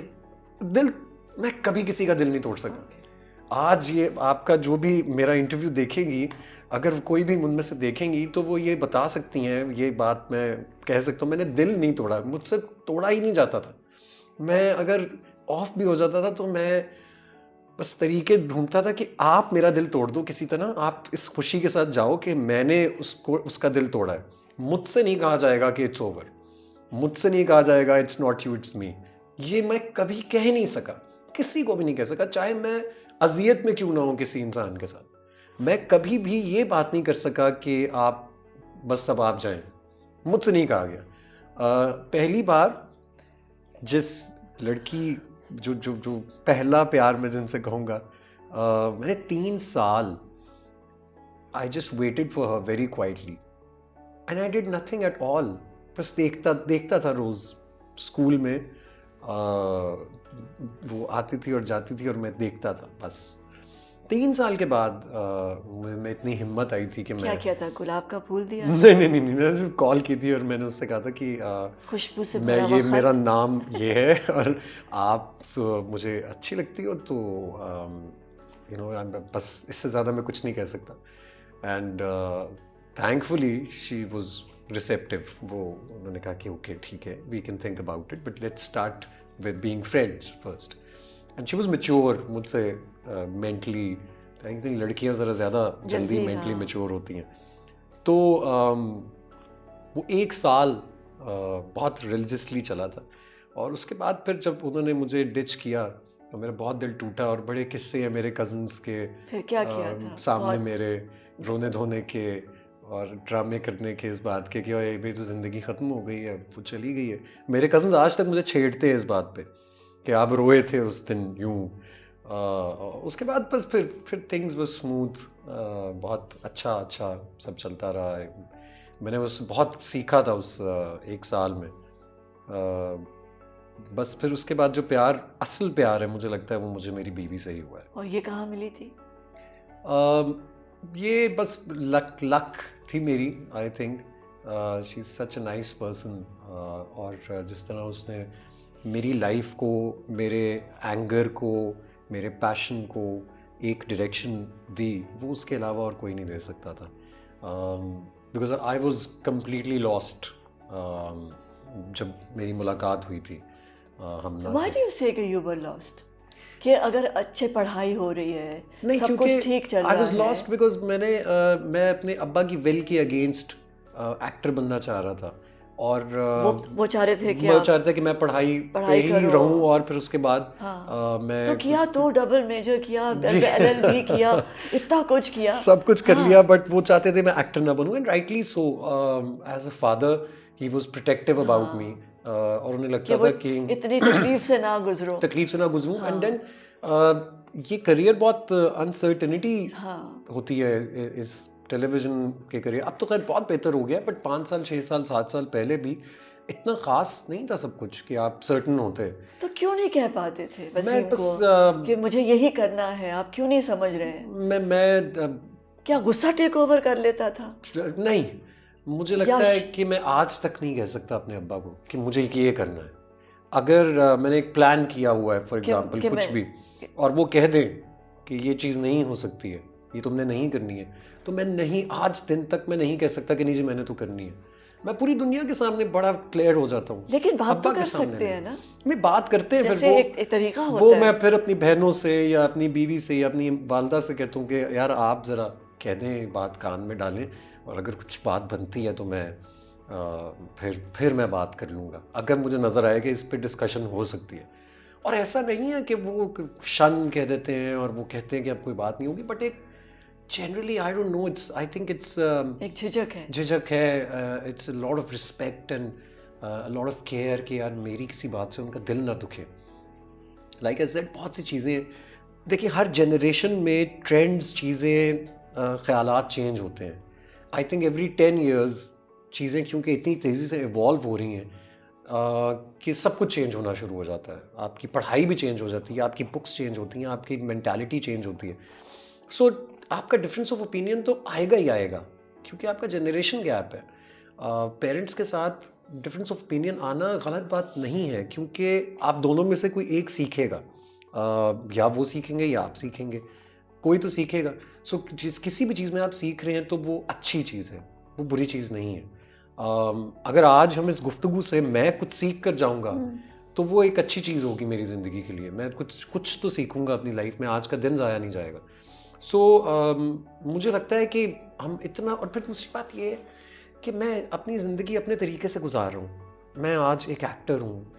दिल, मैं कभी किसी का दिल नहीं तोड़ सका। आज ये आपका जो भी मेरा इंटरव्यू देखेगी, अगर कोई भी उनमें से देखेंगी तो वो ये बता सकती हैं, ये बात मैं कह सकता हूँ, मैंने दिल नहीं तोड़ा, मुझसे तोड़ा ही नहीं जाता था। मैं अगर ऑफ भी हो जाता था तो मैं बस तरीके ढूंढता था कि आप मेरा दिल तोड़ दो किसी तरह, आप इस खुशी के साथ जाओ कि मैंने उसका दिल तोड़ा है। मुझसे नहीं कहा जाएगा कि इट्स ओवर, मुझसे नहीं कहा जाएगा it's not you it's me. ये मैं कभी कह ही नहीं सका, किसी को भी नहीं कह सका, चाहे मैं अजियत में क्यों ना हूं किसी इंसान के साथ। मैं कभी भी ये बात नहीं कर सका कि आप बस अब आप जाएं, मुझसे नहीं कहा गया। पहली बार जिस लड़की जो जो जो पहला प्यार मैं जिनसे कहूँगा, मैंने 3 साल I just waited for her very quietly and I did nothing at all. बस देखता था रोज स्कूल में, वो आती थी और जाती थी और मैं देखता था बस। 3 साल के बाद मैं इतनी हिम्मत आई थी कि क्या मैं किया था? गुलाब का फूल दिया? नहीं, मैंने सिर्फ कॉल की थी और मैंने उससे कहा था कि खुशबू से मैं भरा ये हुआ मेरा खत। नाम ये है और आप मुझे अच्छी लगती हो, तो यू नो बस इससे ज़्यादा मैं कुछ नहीं कह सकता। And thankfully she was receptive. वो उन्होंने कहा कि ओके ठीक है, we can think about it, but let's start with being friends first. And she was mature मुझसे मेंटली। आई थिंक लड़कियां ज़रा ज़्यादा जल्दी मेंटली मैच्योर होती हैं। तो वो 1 साल बहुत रिलीजियसली चला था, और उसके बाद फिर जब उन्होंने मुझे डिच किया तो मेरा बहुत दिल टूटा, और बड़े किस्से हैं मेरे कज़न्स के फिर क्या किया था? सामने मेरे रोने धोने के और ड्रामे करने के इस बात के कि ओए भाई तो ज़िंदगी ख़त्म हो गई है, वो चली गई है। मेरे कज़न्स आज तक मुझे छेड़ते हैं इस बात पे कि आप रोए थे उस दिन यूँ। उसके बाद बस फिर थिंग्स वर स्मूथ, बहुत अच्छा सब चलता रहा है। मैंने उससे बहुत सीखा था उस 1 साल में। बस फिर उसके बाद जो प्यार, असल प्यार है, मुझे लगता है वो मुझे मेरी बीवी से ही हुआ है। और ये कहाँ मिली थी? ये बस लक थी मेरी। I think she is such a nice person, और जिस तरह उसने मेरी लाइफ को, मेरे एंगर को, मेरे पैशन को एक डायरेक्शन दी, वो उसके अलावा और कोई नहीं दे सकता था। Because I was completely lost जब मेरी मुलाकात हुई थी हमना से। Why do you say कि you were lost? कि अगर अच्छे पढ़ाई हो रही है, नहीं, सब कुछ ठीक चल रहा है। I was lost because मैं अपने अब्बा की विल के अगेंस्ट एक्टर बनना चाह रहा था, और वो चाह रहे थे कि वो चाहते कि मैं पढ़ाई पे ही रहूं, और फिर उसके बाद मैं तो किया, तो डबल मेजर किया, LLB किया, इतना कुछ किया, सब कुछ कर लिया, बट वो चाहते थे मैं एक्टर ना बनूं। And rightly so, as a father he was protective about me, और उन्हें लगता था कि इतनी तकलीफ से ना गुजरूं। एंड देन ये करियर बहुत अनसर्टेनिटी होती है इस टेलीविज़न के करियर। अब तो खैर बहुत बेहतर हो गया, बट 5 साल 6 साल 7 साल पहले भी इतना ख़ास नहीं था सब कुछ कि आप सर्टन होते। तो क्यों नहीं कह पाते थे मैं वसीम बस को कि मुझे यही करना है? आप क्यों नहीं समझ रहे हैं? मैं क्या गुस्सा टेक ओवर कर लेता था? नहीं, मुझे लगता है कि मैं आज तक नहीं कह सकता अपने अब्बा को कि मुझे ये करना है। अगर मैंने एक प्लान किया हुआ है फॉर एग्जांपल कि कुछ मैं- भी, और वो कह दें कि ये चीज़ नहीं हो सकती है, ये तुमने नहीं करनी है, तो मैं नहीं, आज दिन तक मैं नहीं कह सकता कि नहीं जी मैंने तो करनी है। मैं पूरी दुनिया के सामने बड़ा क्लियर हो जाता हूँ। लेकिन बात तो अब्बा के कर सामने सकते नहीं। हैं ना, मैं बात करते हैं, जैसे फिर एक तरीका वो होता है। मैं फिर अपनी बहनों से या अपनी बीवी से या अपनी वालदा से कहता हूँ कि यार आप ज़रा कह दें, बात कान में डालें, और अगर कुछ बात बनती है तो मैं फिर मैं बात कर लूँगा, अगर मुझे नज़र आए कि इस पे डिस्कशन हो सकती है। और ऐसा नहीं है कि वो शन कह देते हैं और वो कहते हैं कि अब कोई बात नहीं होगी, बट एक generally I don't know, it's I think it's एक झिझक है। झिझक है, it's a lot of respect and lot of care कि यार मेरी किसी बात से उनका दिल ना दुखे। लाइक आई सेड, बहुत सी चीज़ें देखिए, हर जनरेशन में ट्रेंड्स, चीज़ें, ख़यालात चेंज होते हैं। आई थिंक एवरी 10 years चीज़ें क्योंकि इतनी तेज़ी से इवॉल्व हो रही हैं कि सब कुछ चेंज होना शुरू हो जाता है। आपकी पढ़ाई भी चेंज हो जाती है, आपकी बुक्स चेंज होती हैं, आपकी मेंटालिटी चेंज होती है। सो आपका डिफरेंस ऑफ ओपिनियन तो आएगा ही आएगा, क्योंकि आपका जनरेशन गैप है। पेरेंट्स के साथ डिफरेंस ऑफ ओपिनियन आना गलत बात नहीं है, क्योंकि आप दोनों में से कोई एक सीखेगा, या वो सीखेंगे या आप सीखेंगे, कोई तो सीखेगा। सो किसी भी चीज़ में आप सीख रहे हैं तो वो अच्छी चीज़ है, वो बुरी चीज़ नहीं है। अगर आज हम इस गुफ्तगू से मैं कुछ सीख कर जाऊँगा तो वो एक अच्छी चीज़ होगी मेरी ज़िंदगी के लिए। मैं कुछ तो सीखूँगा अपनी लाइफ में, आज का दिन ज़ाया नहीं जाएगा। सो मुझे लगता है कि हम इतना, और फिर दूसरी बात ये है कि मैं अपनी ज़िंदगी अपने तरीके से गुजार रहा हूँ। मैं आज एक एक्टर हूँ।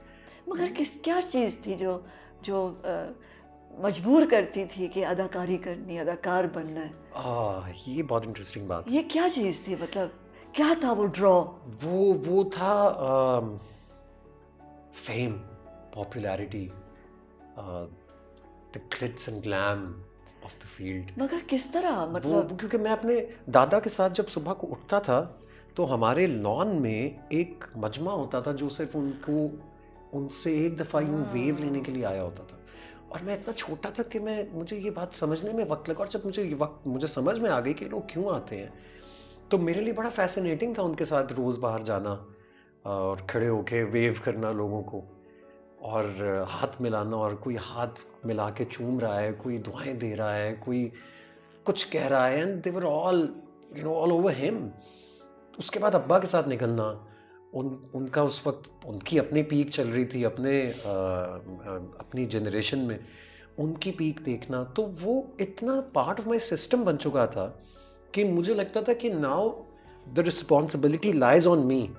मगर क्या चीज़ थी जो जो मजबूर करती थी कि अदाकारी करनी, अदाकार बनना है? ये बहुत इंटरेस्टिंग बात। ये क्या चीज़ थी, मतलब क्या था वो ड्रॉ? वो था fame, popularity, the Glitz and glam of the field. मगर किस तरह, मतलब? क्योंकि मैं अपने दादा के साथ जब सुबह को उठता था तो हमारे लॉन में एक मजमा होता था जो सिर्फ उनसे एक दफ़ा यूँ वेव लेने के लिए आया होता था। और मैं इतना छोटा था कि मुझे ये बात समझने में वक्त लगा, और जब मुझे समझ में आ गई कि लोग क्यों आते हैं, तो मेरे लिए बड़ा फैसिनेटिंग था उनके साथ रोज़ बाहर जाना और खड़े होके वेव करना लोगों को, और हाथ मिलाना, और कोई हाथ मिला के चूम रहा है, कोई दुआएं दे रहा है, कोई कुछ कह रहा है, and they were all all over him. उसके बाद अब्बा के साथ निकलना, उनका उस वक्त उनकी अपनी पीक चल रही थी, अपनी जनरेशन में उनकी पीक देखना, तो वो इतना पार्ट ऑफ माई सिस्टम बन चुका था कि मुझे लगता था कि now the responsibility lies on me,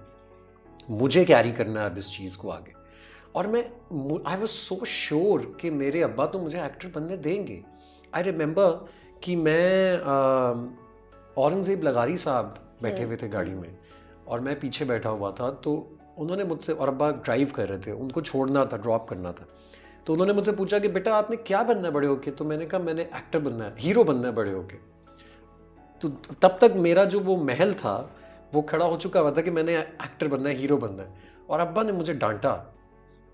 मुझे कैरी करना है इस चीज़ को आगे। और आई वॉज सो श्योर कि मेरे अब्बा तो मुझे एक्टर बनने देंगे। आई रिमेंबर कि मैं औरंगज़ेब लगारी साहब बैठे हुए थे गाड़ी में और मैं पीछे बैठा हुआ था, तो उन्होंने मुझसे, और अब्बा ड्राइव कर रहे थे, उनको छोड़ना था, ड्रॉप करना था, तो उन्होंने मुझसे पूछा कि बेटा आपने क्या बनना है बड़े होके? तो मैंने कहा मैंने एक्टर बनना है, हीरो बनना है बड़े होके। तो तब तक मेरा जो वो महल था वो खड़ा हो चुका हुआ था कि मैंने एक्टर बनना है, हीरो बनना है। और अब्बा ने मुझे डांटा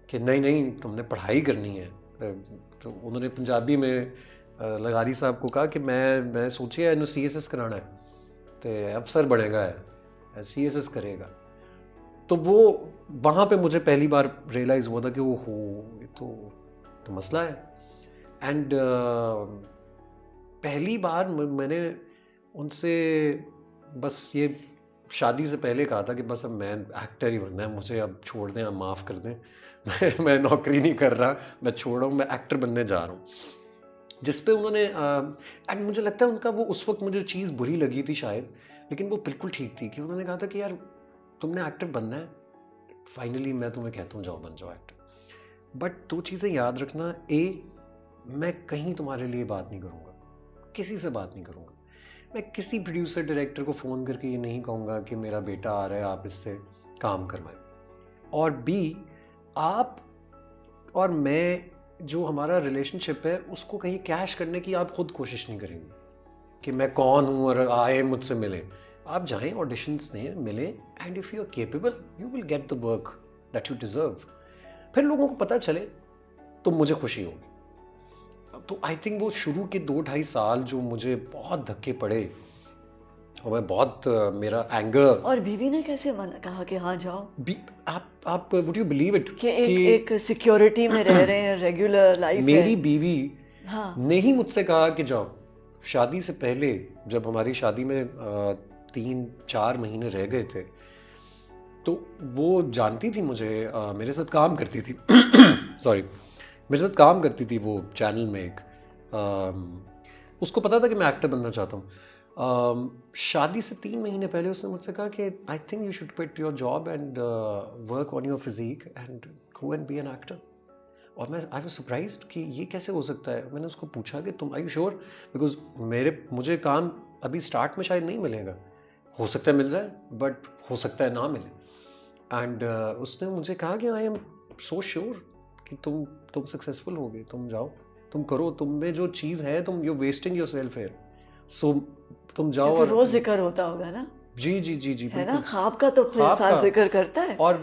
कि नहीं नहीं तुमने पढ़ाई करनी है। तो उन्होंने पंजाबी में लगारी साहब को कहा कि मैं सोचिए इन्हों CSS कराना है तो अफसर बनेगा है, CSS करेगा। तो वो वहाँ पे मुझे पहली बार रियलाइज़ हुआ था कि वो हो ये तो मसला है। एंड पहली बार मैंने उनसे बस ये शादी से पहले कहा था कि बस अब मैं एक्टर ही बनना है, मुझे अब छोड़ दें, अब माफ़ कर दें, मैं नौकरी नहीं कर रहा, मैं छोड़ रहा हूँ, मैं एक्टर बनने जा रहा हूँ। जिस पे उन्होंने एंड मुझे लगता है उनका वो उस वक्त मुझे चीज़ बुरी लगी थी शायद, लेकिन वो बिल्कुल ठीक थी कि उन्होंने कहा था कि यार तुमने एक्टर बनना है, फाइनली मैं तुम्हें कहता हूँ जाओ बन जाओ एक्टर। बट दो चीज़ें याद रखना, मैं कहीं तुम्हारे लिए बात नहीं करूँगा, किसी से बात नहीं करूँगा, मैं किसी प्रोड्यूसर डायरेक्टर को फ़ोन करके ये नहीं कहूँगा कि मेरा बेटा आ रहा है आप इससे काम करवाएं। और B, आप और मैं जो हमारा रिलेशनशिप है उसको कहीं कैश करने की आप खुद कोशिश नहीं करेंगे कि मैं कौन हूँ और आए मुझसे मिले। आप जाएं, ऑडिशंस दें, मिलें, and if you are capable you will get the work that you deserve. फिर लोगों को पता चले तो मुझे खुशी होगी। तो आई थिंक वो शुरू के 2-2.5 साल जो मुझे बहुत धक्के पड़े, और मैं बहुत मेरा एंगर। और बीवी ने कैसे मना कहा कि हाँ जाओ? आप वुड यू बिलीव इट कि एक सिक्योरिटी में रह रहे हैं, रेगुलर लाइफ है। मेरी बीवी हाँ। ने ही मुझसे कहा कि जाओ। शादी से पहले जब हमारी शादी में 3-4 महीने रह गए थे, तो वो जानती थी मुझे, मेरे साथ काम करती थी सॉरी, मेरे साथ काम करती थी वो चैनल में एक, उसको पता था कि मैं एक्टर बनना चाहता हूँ। शादी से 3 महीने पहले उसने मुझसे कहा कि I think you should quit your job and work on your physique and go and be an actor. और मैं आई वाज सरप्राइज्ड कि ये कैसे हो सकता है। मैंने उसको पूछा कि तुम आर यू श्योर, बिकॉज मुझे काम अभी स्टार्ट में शायद नहीं मिलेगा, हो सकता है मिल जाए बट हो सकता है ना मिले। एंड उसने मुझे कहा कि आई एम सो श्योर कि तुम सक्सेसफुल होगे, तुम जाओ, तुम करो, तुम में जो चीज़ है, तुम you wasting yourself here, so तुम जाओ। क्योंकि और रोज जिक्र होता होगा ना, जी जी जी जी, है ना, बिल्कुल। ख्वाब का तो फिर ख्वाब साथ का। जिक्र करता है। और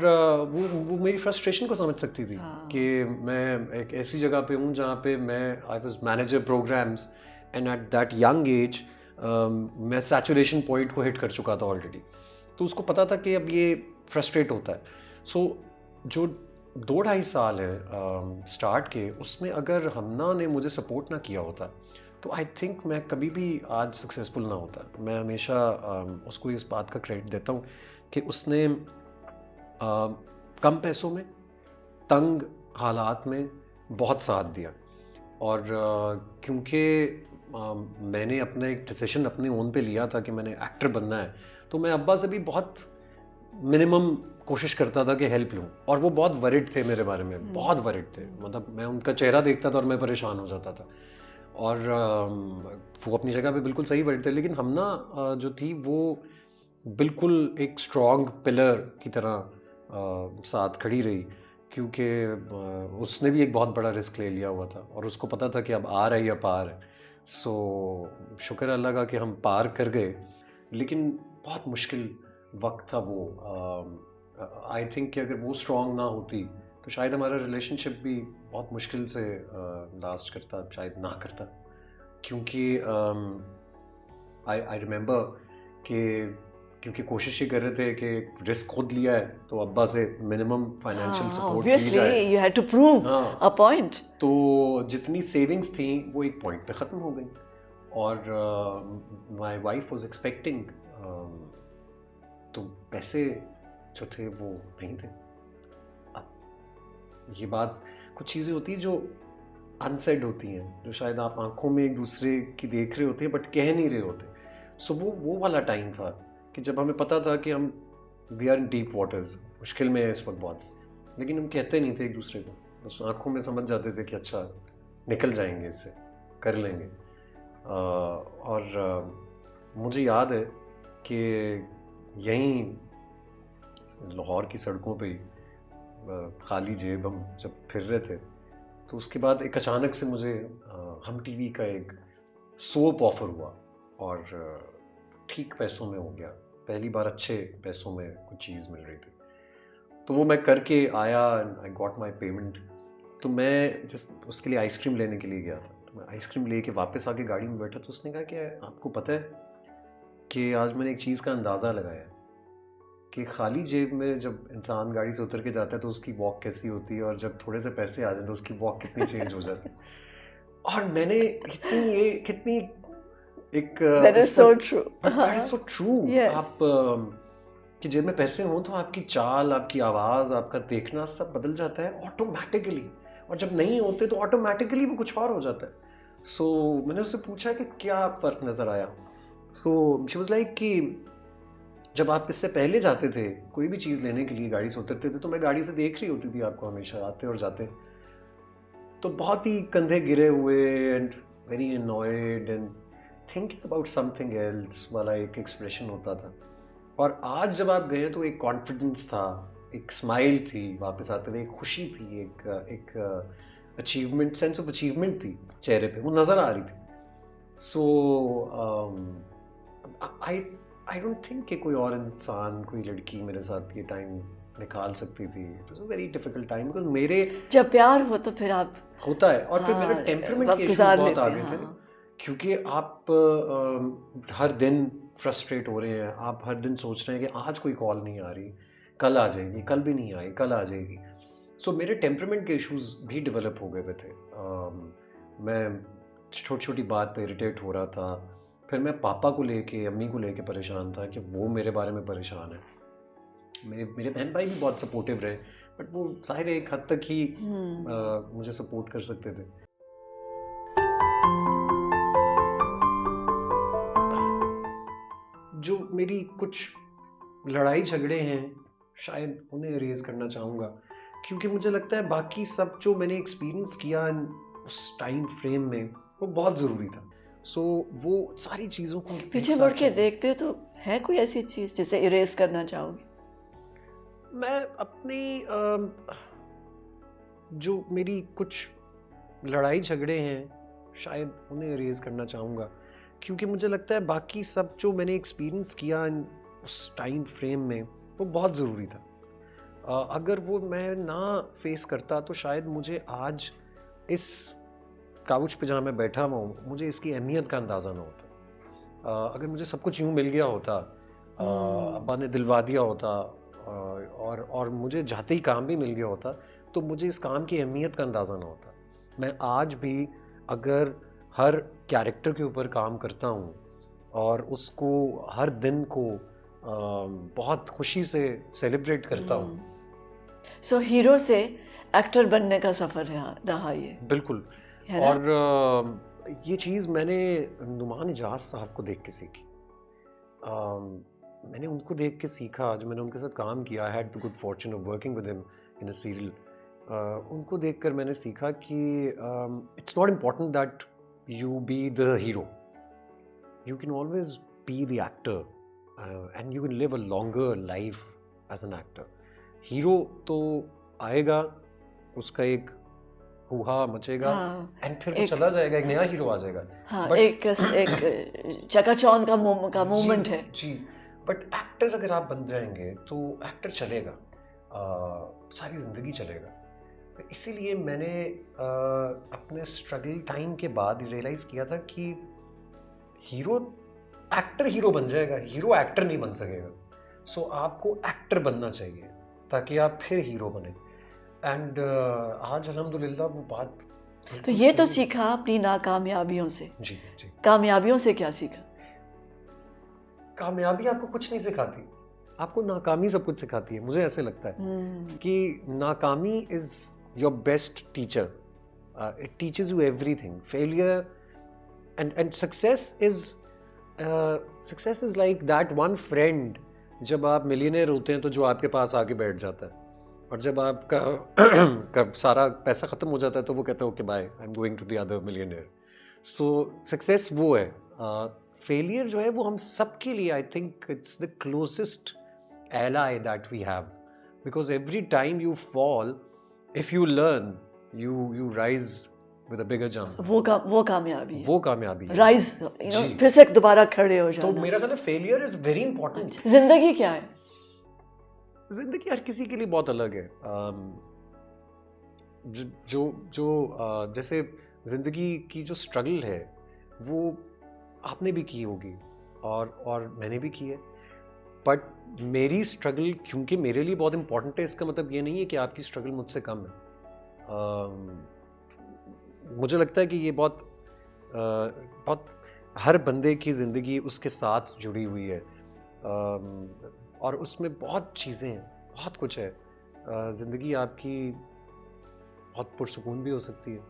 वो मेरी फ्रस्ट्रेशन को समझ सकती थी हाँ। कि मैं एक ऐसी जगह पे हूँ जहाँ पे मैं I was manager programs, and at that young age मैं सैचुरेशन पॉइंट को हिट कर चुका था ऑलरेडी। तो उसको पता था कि अब ये फ्रस्ट्रेट होता है। सो जो 2-2.5 साल है स्टार्ट के, उसमें अगर हमना ने मुझे सपोर्ट ना किया होता तो आई थिंक मैं कभी भी आज सक्सेसफुल ना होता। मैं हमेशा उसको इस बात का क्रेडिट देता हूँ कि उसने कम पैसों में, तंग हालात में बहुत साथ दिया। और क्योंकि मैंने अपना एक डिसीजन अपने ओन पे लिया था कि मैंने एक्टर बनना है, तो मैं अब्बा से भी बहुत मिनिमम कोशिश करता था कि हेल्प लूँ। और वो बहुत वरिड थे मेरे बारे में, बहुत वरिड थे। मतलब मैं उनका चेहरा देखता था और मैं परेशान हो जाता था। और वो अपनी जगह पे बिल्कुल सही वरिड थे, लेकिन हमना जो थी वो बिल्कुल एक स्ट्रॉन्ग पिलर की तरह साथ खड़ी रही, क्योंकि उसने भी एक बहुत बड़ा रिस्क ले लिया हुआ था और उसको पता था कि अब आ रही है पार है। सो शुक्र अल्लाह का कि हम पार कर गए, लेकिन बहुत मुश्किल वक्त था वो। आई थिंक कि अगर वो स्ट्रॉन्ग ना होती तो शायद हमारा रिलेशनशिप भी बहुत मुश्किल से लास्ट करता, शायद ना करता। क्योंकि आई रिमेंबर कि क्योंकि कोशिश ही कर रहे थे कि रिस्क खुद लिया है तो अब्बा से मिनिमम फाइनेंशियल सपोर्ट ली जाए। Obviously you had to prove a point. तो जितनी सेविंग्स थी वो एक पॉइंट पे ख़त्म हो गई। और माय वाइफ वाज एक्सपेक्टिंग, तो पैसे जो थे वो नहीं थे। अब ये बात, कुछ चीज़ें होती हैं जो अनसेड होती हैं, जो शायद आप आंखों में एक दूसरे की देख रहे होते हैं बट कह नहीं रहे होते। सो वो वाला टाइम था कि जब हमें पता था कि हम we are in deep waters, मुश्किल में है इस वक्त बहुत, लेकिन हम कहते नहीं थे एक दूसरे को, बस आंखों में समझ जाते थे कि अच्छा निकल जाएंगे इससे, कर लेंगे। और मुझे याद है कि यहीं लाहौर की सड़कों पे खाली जेब हम जब फिर रहे थे, तो उसके बाद एक अचानक से मुझे हम टीवी का एक सोप ऑफर हुआ और ठीक पैसों में हो गया। पहली बार अच्छे पैसों में कुछ चीज़ मिल रही थी, तो वो मैं करके आया, आई गॉट माई पेमेंट। तो मैं जिस उसके लिए आइसक्रीम लेने के लिए गया था, तो मैं आइसक्रीम लेके वापस आके गाड़ी में बैठा, तो उसने कहा कि आपको पता है कि आज मैंने एक चीज़ का अंदाज़ा लगाया कि खाली जेब में जब इंसान गाड़ी से उतर के जाता है तो उसकी वॉक कैसी होती है, और जब थोड़े से पैसे आ जाए तो उसकी वॉक कितनी चेंज हो जाती है। और मैंने कितनी एक That is so true. That is so true. Yes. आप कि जेब में पैसे हों तो आपकी चाल, आपकी आवाज़, आपका देखना सब बदल जाता है ऑटोमेटिकली, और जब नहीं होते तो ऑटोमेटिकली वो कुछ और हो जाता है। सो मैंने उससे पूछा कि क्या फ़र्क नज़र आया। सो शी वाज लाइक कि जब आप इससे पहले जाते थे कोई भी चीज़ लेने के लिए, गाड़ी से उतरते थे, तो मैं गाड़ी से देख रही होती थी आपको हमेशा आते और जाते, तो बहुत ही कंधे गिरे हुए and very annoyed and thinking about something else वाला एक एक्सप्रेशन होता था। और आज जब आप गए तो एक कॉन्फिडेंस था, एक स्माइल थी वापस आते हुए, एक खुशी थी, एक अचीवमेंट, सेंस ऑफ अचीवमेंट थी चेहरे पे, वो नज़र आ रही थी। सो आई डोंट थिंक कि कोई और इंसान, कोई लड़की मेरे साथ ये टाइम निकाल सकती थी. It was a very difficult time because मेरे जब प्यार हो तो फिर आप होता है. और फिर मेरे हाँ, टेम्परामेंट वक्त के इश्यूज गुजार बहुत लेते आ हैं, गए थे हाँ. ना. क्योंकि आप हर दिन फ्रस्ट्रेट हो रहे हैं, आप हर दिन सोच रहे हैं कि आज कोई कॉल नहीं आ रही, कल आ जाएगी, कल भी नहीं आई, कल आ जाएगी. सो मेरे टेम्परामेंट के इश्यूज भी डेवलप हो गए हुए थे. मैं छोटी छोटी बात पे इरिटेट हो रहा था. फिर मैं पापा को लेके, अम्मी को लेके परेशान था कि वो मेरे बारे में परेशान है. मेरे बहन भाई भी बहुत सपोर्टिव रहे, बट वो जाहिर है एक हद तक ही मुझे सपोर्ट कर सकते थे. जो मेरी कुछ लड़ाई झगड़े हैं, शायद उन्हें इरेज करना चाहूँगा, क्योंकि मुझे लगता है बाकी सब जो मैंने एक्सपीरियंस किया उस टाइम फ्रेम में वो बहुत ज़रूरी था. सो वो सारी चीज़ों को पीछे मुड़ के देखते हो तो है कोई ऐसी चीज़ जिसे इरेज करना चाहोगे? मैं अपनी जो मेरी कुछ लड़ाई झगड़े हैं, शायद उन्हें इरेज करना चाहूँगा, क्योंकि मुझे लगता है बाकी सब जो मैंने एक्सपीरियंस किया उस टाइम फ्रेम में वो बहुत ज़रूरी था. अगर वो मैं ना फेस करता तो शायद मुझे आज इस काउच पे जहाँ मैं बैठा हुआ हूँ, मुझे इसकी अहमियत का अंदाज़ा ना होता. अगर मुझे सब कुछ यूँ मिल गया होता, अब्बा ने दिलवा दिया होता, और मुझे जाते ही काम भी मिल गया होता, तो मुझे इस काम की अहमियत का अंदाज़ा ना होता. मैं आज भी अगर हर कैरेक्टर के ऊपर काम करता हूँ और उसको हर दिन को बहुत खुशी से सेलिब्रेट करता हूँ. सो हीरो से एक्टर बनने का सफ़र रहा ये. बिल्कुल. है ना? और ये चीज़ मैंने नुमान इजाज साहब को देख के सीखी. मैंने उनको देख के सीखा. जब मैंने उनके साथ काम किया, I had the good Fortune of working with him in a serial. उनको देखकर मैंने सीखा कि it's not important that you be the hero. You can always be the actor, and you can live a longer life as an actor. Hero तो आएगा, उसका एक हुआ मचेगा, एंड फिर वो चला जाएगा, एक नया हीरो आ जाएगा. हाँ, एक चकाचौंध का मोमेंट है जी. बट एक्टर अगर आप बन जाएंगे तो एक्टर चलेगा, सारी ज़िंदगी चलेगा. इसीलिए मैंने अपने स्ट्रगल टाइम के बाद रियलाइज़ किया था कि एक्टर हीरो बन जाएगा, हीरो एक्टर नहीं बन सकेगा. सो आपको एक्टर बनना चाहिए ताकि आप फिर हीरो बने. एंड आज अल्हम्दुलिल्लाह वो बात. तो ये तो सीखा अपनी नाकामयाबियों से. जी जी. कामयाबियों से क्या सीखा? कामयाबी आपको कुछ नहीं सिखाती, आपको नाकामी सब कुछ सिखाती है. मुझे ऐसे लगता है कि नाकामी is your best teacher. It teaches you everything. Failure and success is like that one friend. जब आप मिलियनेयर होते हैं तो जो आपके पास आके बैठ जाता है, और जब आपका सारा पैसा ख़त्म हो जाता है तो वो कहता है okay bye, I am going to the other millionaire. So success वो है. फेलियर जो है वो हम सब के लिए, I think it's the closest ally that we have, because every time you fall, if you learn, you rise with a bigger jump. वो कामयाबी है. वो कामयाबी है. राइज, फिर से दोबारा खड़े हो जाना. तो मेरा ख्याल है फेलियर इज वेरी इंपॉर्टेंट. जिंदगी क्या है? जिंदगी हर किसी के लिए बहुत अलग है. जो जैसे जिंदगी की जो स्ट्रगल है वो आपने भी की होगी और मैंने भी की है. बट मेरी स्ट्रगल क्योंकि मेरे लिए बहुत इंपॉर्टेंट है, इसका मतलब ये नहीं है कि आपकी स्ट्रगल मुझसे कम है. मुझे लगता है कि ये बहुत हर बंदे की ज़िंदगी उसके साथ जुड़ी हुई है, और उसमें बहुत चीज़ें हैं, बहुत कुछ है. ज़िंदगी आपकी बहुत पुरसुकून भी हो सकती है,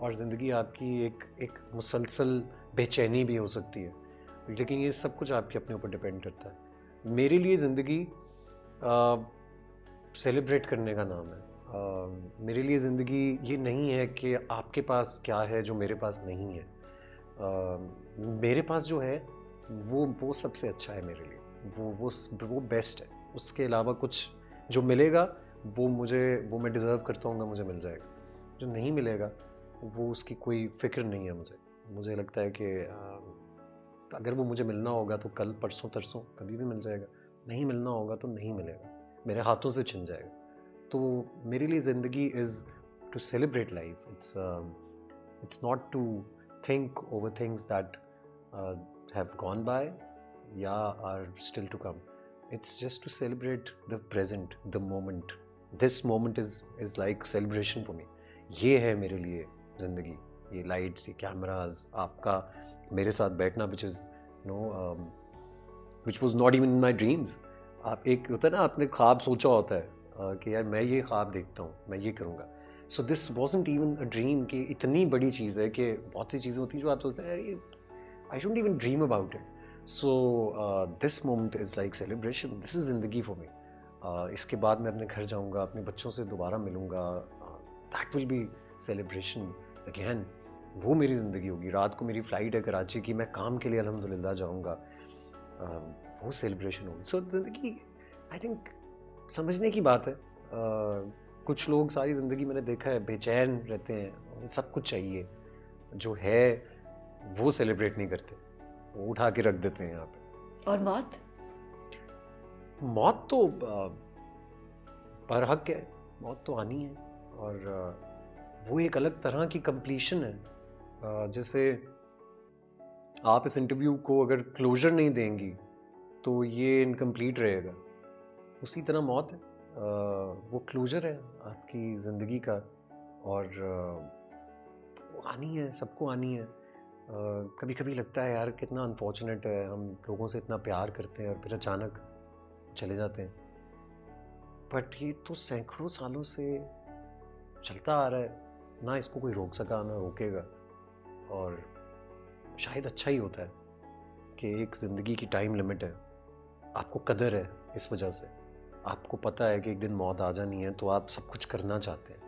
और ज़िंदगी आपकी एक मुसलसल बेचैनी भी हो सकती है. लेकिन ये सब कुछ आपके अपने ऊपर डिपेंड करता है. मेरे लिए ज़िंदगी सेलिब्रेट करने का नाम है. मेरे लिए ज़िंदगी ये नहीं है कि आपके पास क्या है जो मेरे पास नहीं है. मेरे पास जो है वो सबसे अच्छा है मेरे लिए. वो बेस्ट है. उसके अलावा कुछ जो मिलेगा वो मैं डिज़र्व करता हूँ, मुझे मिल जाएगा. जो नहीं मिलेगा वो उसकी कोई फ़िक्र नहीं है मुझे. लगता है कि तो अगर वो मुझे मिलना होगा तो कल परसों तरसों कभी भी मिल जाएगा, नहीं मिलना होगा तो नहीं मिलेगा, मेरे हाथों से छिन जाएगा। तो मेरे लिए ज़िंदगी is to celebrate life, it's not to think over things that have gone by या are still to come. It's just to celebrate the present, the moment. This moment is like celebration for me. ये है मेरे लिए ज़िंदगी, ये lights, ये cameras, आपका मेरे साथ बैठना, which is which was not even in my dreams. आप एक होता है ना, आपने ख्वाब सोचा होता है कि यार मैं ये ख्वाब देखता हूँ, मैं ये करूँगा। So this wasn't even a dream कि इतनी बड़ी चीज़ है कि बहुत सी चीज़ें होती हैं जो आप सोचते हैं यार ये I shouldn't even dream about it. So this moment is like celebration, this is ज़िंदगी फॉर मी। इसके बाद मैं अपने घर जाऊँगा, अपने बच्चों से दोबारा मिलूँगा, that will be celebration again. वो मेरी ज़िंदगी होगी। रात को मेरी फ़्लाइट है कराची की, मैं काम के लिए अल्हम्दुलिल्लाह जाऊँगा, वो सेलिब्रेशन होगी। सो ज़िंदगी आई थिंक समझने की बात है। कुछ लोग सारी ज़िंदगी मैंने देखा है बेचैन रहते हैं, उन्हें सब कुछ चाहिए, जो है वो सेलिब्रेट नहीं करते, वो उठा के रख देते हैं यहाँ पे। और मौत? मौत तो बरहक है, मौत तो आनी है, और वो एक अलग तरह की कंप्लीशन है। जैसे आप इस इंटरव्यू को अगर क्लोजर नहीं देंगी तो ये इनकम्प्लीट रहेगा, उसी तरह मौत है, वो क्लोजर है आपकी ज़िंदगी का, और वो आनी है, सबको आनी है। कभी कभी लगता है यार कितना अनफॉर्चुनेट है, हम लोगों से इतना प्यार करते हैं और फिर अचानक चले जाते हैं। बट ये तो सैकड़ों सालों से चलता आ रहा है, ना इसको कोई रोक सका ना रोकेगा, और शायद अच्छा ही होता है कि एक ज़िंदगी की टाइम लिमिट है, आपको कदर है इस वजह से, आपको पता है कि एक दिन मौत आ जानी है, तो आप सब कुछ करना चाहते हैं,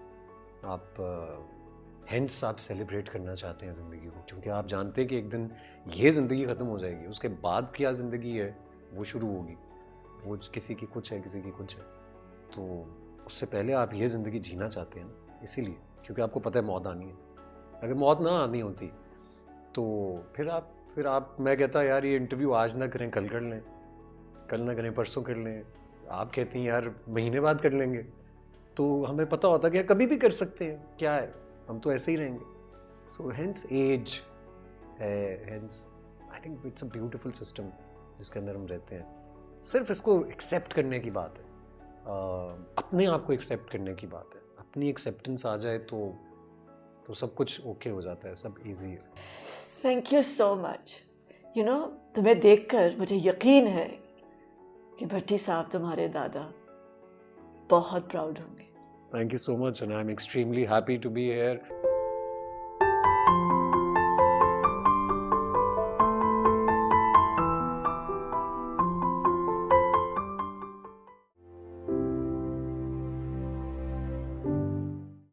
आप हेंस आप सेलिब्रेट करना चाहते हैं ज़िंदगी को, क्योंकि आप जानते हैं कि एक दिन ये ज़िंदगी ख़त्म हो जाएगी, उसके बाद क्या ज़िंदगी है वो शुरू होगी, वो किसी की कुछ है किसी की कुछ है। तो उससे पहले आप ये ज़िंदगी जीना चाहते हैं ना, इसीलिए, क्योंकि आपको पता है मौत आनी है। अगर मौत ना आनी होती तो फिर आप मैं कहता यार ये इंटरव्यू आज ना करें कल कर लें, कल ना करें परसों कर लें, आप कहती हैं यार महीने बाद कर लेंगे, तो हमें पता होता कि कभी भी कर सकते हैं, क्या है, हम तो ऐसे ही रहेंगे। सो हेंस एज है, hence I think it's a beautiful system जिसके अंदर हम रहते हैं। सिर्फ इसको एक्सेप्ट करने की बात है, अपने आप को एक्सेप्ट करने की बात है। अपनी एक्सेप्टेंस आ जाए तो सब कुछ ओके हो जाता है, सब इजी है। Thank you so much. You know, तुम्हें देखकर मुझे यकीन है कि भट्टी साहब तुम्हारे दादा बहुत प्राउड होंगे। Thank you so much, and I'm extremely happy to be here.